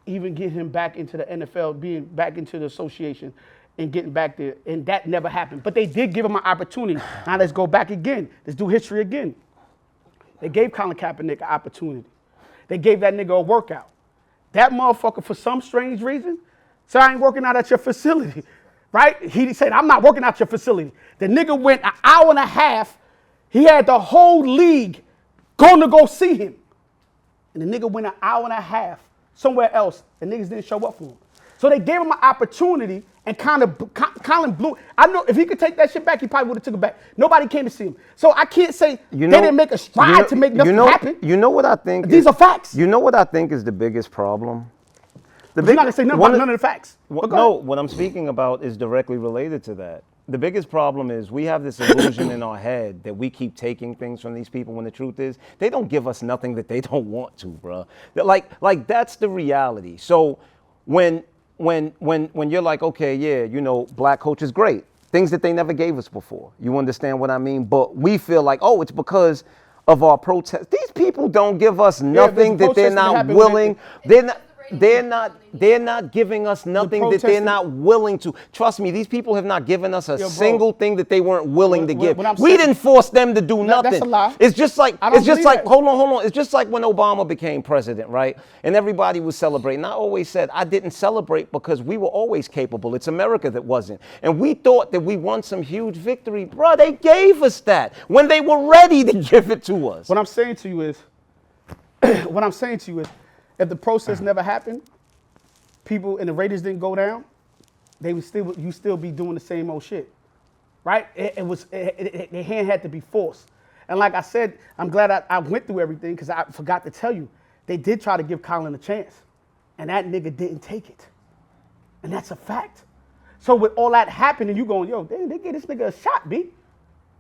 even getting him back into the NFL, being back into the association, and getting back there, and that never happened. But they did give him an opportunity. Now let's go back again. Let's do history again. They gave Colin Kaepernick an opportunity. They gave that nigga a workout. That motherfucker, for some strange reason, said, I ain't working out at your facility, right? He said, I'm not working out your facility. The nigga went an hour and a half. He had the whole league going to go see him. And the nigga went an hour and a half somewhere else. The niggas didn't show up for him. So they gave him an opportunity, and Colin blew. I know if he could take that shit back, he probably would have took it back. Nobody came to see him. So I can't say they didn't make a stride to make nothing happen. You know what I think? These are facts. You know what I think is the biggest problem? You're not going to say none of the facts. No, what I'm speaking about is directly related to that. The biggest problem is we have this illusion in our head that we keep taking things from these people when the truth is they don't give us nothing that they don't want to, bro. Like that's the reality. So when you're like, okay, yeah, black coach is great. Things that they never gave us before. You understand what I mean? But we feel like, it's because of our protest. These people don't give us nothing that they're not willing. They're not giving us nothing that they're not willing to. Trust me, these people have not given us a single thing that they weren't willing to give. We didn't force them to do nothing. That's a lie. It's just like hold on. It's just like when Obama became president, right? And everybody was celebrating. I always said I didn't celebrate because we were always capable. It's America that wasn't. And we thought that we won some huge victory. Bro, they gave us that when they were ready to give it to us. What I'm saying to you is if the process never happened, people and the ratings didn't go down, you still be doing the same old shit, right? The hand had to be forced. And like I said, I'm glad I went through everything because I forgot to tell you, they did try to give Colin a chance, and that nigga didn't take it. And that's a fact. So with all that happening, you going, they gave this nigga a shot, B.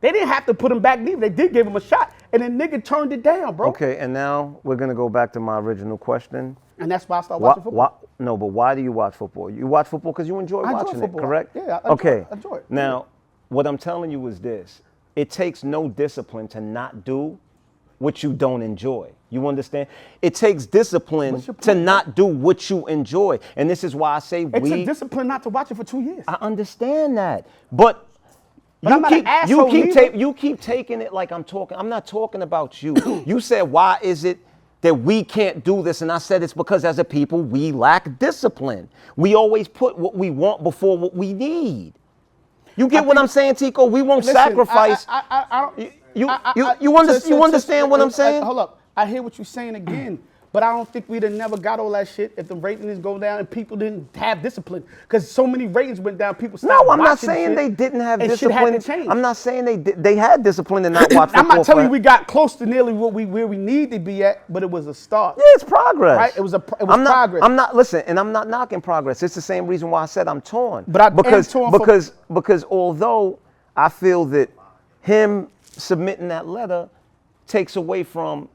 They didn't have to put him back neither. They did give him a shot, and the nigga turned it down, bro. Okay, and now we're going to go back to my original question. And that's why I started watching football. No, but why do you watch football? You watch football because you enjoy watching it, correct? Yeah, I enjoy it. Now, what I'm telling you is this. It takes no discipline to not do what you don't enjoy. You understand? It takes discipline to not do what you enjoy. And this is why I say it took discipline not to watch it for 2 years. I understand that. But you keep taking it like I'm talking. I'm not talking about you. You said, why is it that we can't do this. And I said it's because as a people, we lack discipline. We always put what we want before what we need. You get what I'm saying, Tico? We won't sacrifice. You understand what I'm saying? Hold up. I hear what you're saying again. But I don't think we'd have never got all that shit if the ratings go down and people didn't have discipline. Because so many ratings went down, people stopped No, I'm not watching saying shit, they didn't have and discipline. Shit had to change. I'm not saying they had discipline and not watch football. I'm not telling you we got close to nearly where we need to be at, but it was a start. Yeah, it's progress. Right? It was progress. I'm not listen, and I'm not knocking progress. It's the same reason why I said I'm torn. But I am torn because although I feel that him submitting that letter takes away from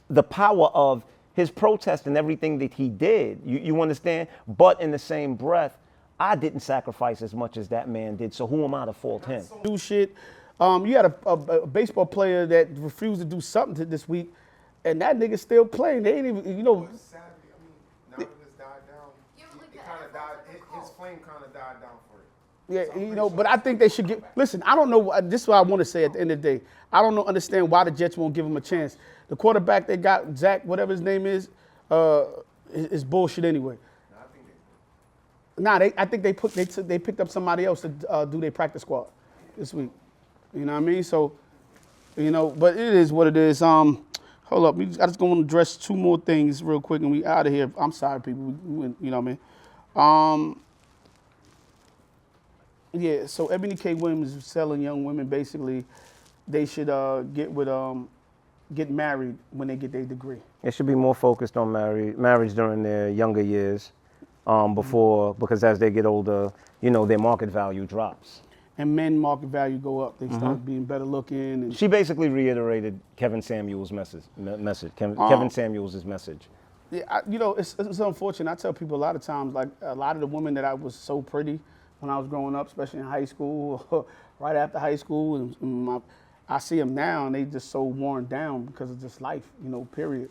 the power of his protest and everything that he did, you understand? But in the same breath, I didn't sacrifice as much as that man did, so who am I to fault him? Do shit. You had a baseball player that refused to do something this week, and that nigga still playing. They ain't even, It's sad. Now that it's died down, it kind of died. His flame kind of died down for it. Yeah, but I think they should get. Listen, I don't know. This is what I want to say at the end of the day. I don't understand why the Jets won't give him a chance. The quarterback they got, Zach, whatever his name is bullshit anyway. I think they picked up somebody else to do their practice squad this week. You know what I mean? So, but it is what it is. Hold up, I just going to address two more things real quick and we out of here. I'm sorry, people. You know what I mean? Yeah. So Ebony K. Williams is selling young women basically. They should get married when they get their degree. It should be more focused on marriage during their younger years, because as they get older, their market value drops. And men market value go up. They start being better looking. And she basically reiterated Kevin Samuels' message. Kevin Samuels' message. Yeah, it's unfortunate. I tell people a lot of times, like a lot of the women that I was so pretty when I was growing up, especially in high school, right after high school, and I see them now and they just so worn down because of just life, period.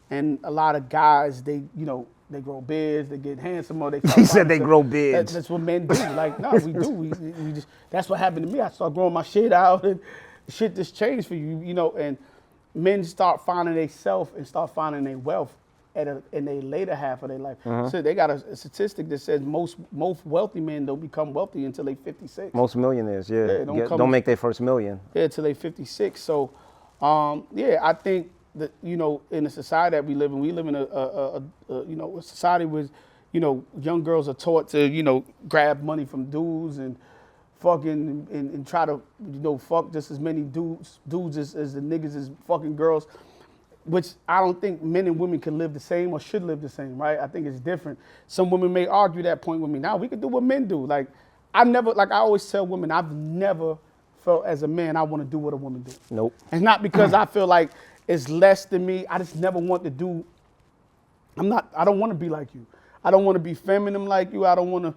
And a lot of guys, they grow beards, they get handsome, or they. He said they grow beards. That's what men do. Like, no, we do. We just. That's what happened to me. I started growing my shit out, and shit just changed for you, And men start finding their self and start finding their wealth in their later half of their life. So they got a statistic that says most wealthy men don't become wealthy until they 56. Most millionaires, don't make their first million. Yeah, until they 56. So, I think that in the society that we live in a society where young girls are taught to grab money from dudes and fucking and try to fuck just as many dudes as the niggas is fucking girls. Which I don't think men and women can live the same or should live the same, right? I think it's different. Some women may argue that point with me. Now we can do what men do. Like I always tell women, I've never felt as a man I want to do what a woman do. Nope. And not because I feel like it's less than me. I just never want to do. I don't want to be like you. I don't want to be feminine like you. I don't want to,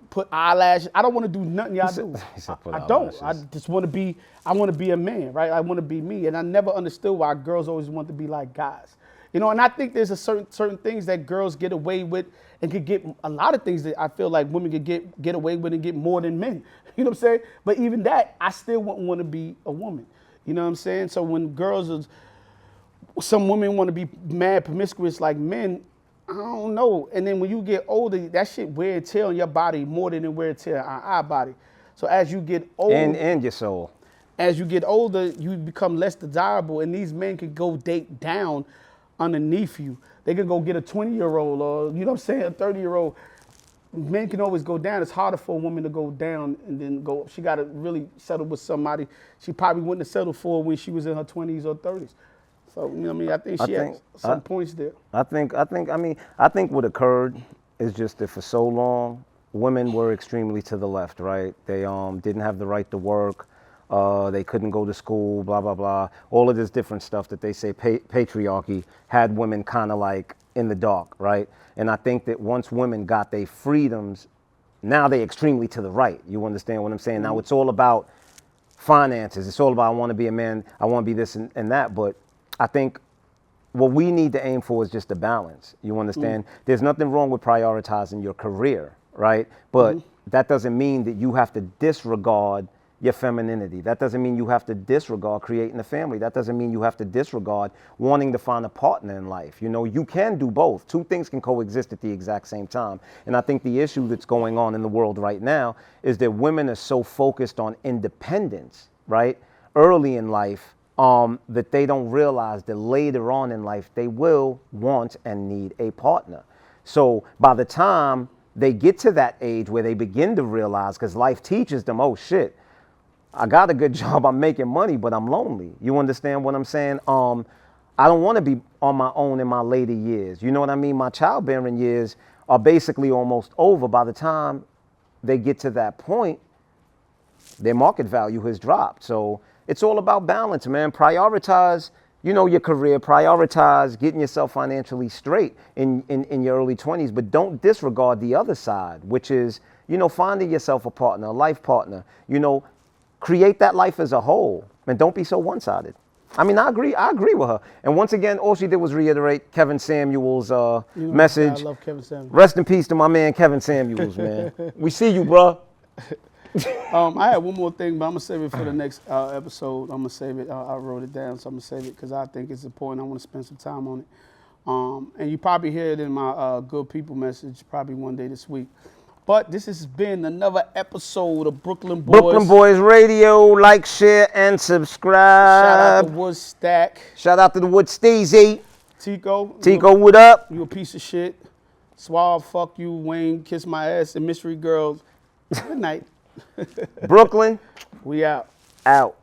put eyelashes. I don't want to do nothing y'all do. I don't. I just want to be, I want to be a man, right? I want to be me. And I never understood why girls always want to be like guys. And I think there's a certain things that girls get away with and could get a lot of things that I feel like women could get away with and get more than men. You know what I'm saying? But even that, I still wouldn't want to be a woman. You know what I'm saying? So when some women want to be mad promiscuous like men, I don't know. And then when you get older, that shit wear and tear on your body more than it wear and tear on our body. So as you get older, and your soul. As you get older, you become less desirable, and these men can go date down underneath you. They can go get a 20-year-old or, a 30-year-old. Men can always go down. It's harder for a woman to go down and then go up. She got to really settle with somebody she probably wouldn't have settled for when she was in her 20s or 30s. So, I think she has some points there. I think what occurred is just that for so long, women were extremely to the left, right? They didn't have the right to work. They couldn't go to school, blah, blah, blah. All of this different stuff that they say patriarchy had women kind of like in the dark, right? And I think that once women got their freedoms, now they extremely to the right. You understand what I'm saying? Now it's all about finances. It's all about I want to be a man, I want to be this and that. But I think what we need to aim for is just a balance. You understand? There's nothing wrong with prioritizing your career, right? But that doesn't mean that you have to disregard your femininity. That doesn't mean you have to disregard creating a family. That doesn't mean you have to disregard wanting to find a partner in life. You know, you can do both. Two things can coexist at the exact same time. And I think the issue that's going on in the world right now is that women are so focused on independence, right, early in life, that they don't realize that later on in life they will want and need a partner. So by the time they get to that age where they begin to realize, because life teaches them, oh shit, I got a good job, I'm making money, but I'm lonely. You understand what I'm saying? I don't want to be on my own in my later years. You know what I mean? My childbearing years are basically almost over. By the time they get to that point, their market value has dropped. So it's all about balance, man. Prioritize, you know, your career. Prioritize getting yourself financially straight in your early 20s, but don't disregard the other side, which is, you know, finding yourself a partner, a life partner. You know, create that life as a whole, and don't be so one-sided. I mean, I agree with her. And once again, all she did was reiterate Kevin Samuels' message. I love Kevin Samuels. Rest in peace to my man Kevin Samuels, man. We see you, bro. I had one more thing, but I'm gonna save it for the next episode. I'm gonna save it. I wrote it down, so I'm gonna save it because I think it's important. I want to spend some time on it. And you probably hear it in my Good People message probably one day this week. But this has been another episode of Brooklyn Boyz. Brooklyn Boyz Radio. Like, share, and subscribe. Shout out to Wood Stack. Shout out to the Wood Steezy. Tico. What up? You a piece of shit. Suave, fuck you. Wayne, kiss my ass. And Mystery Girls. Good night. Brooklyn. We out. Out.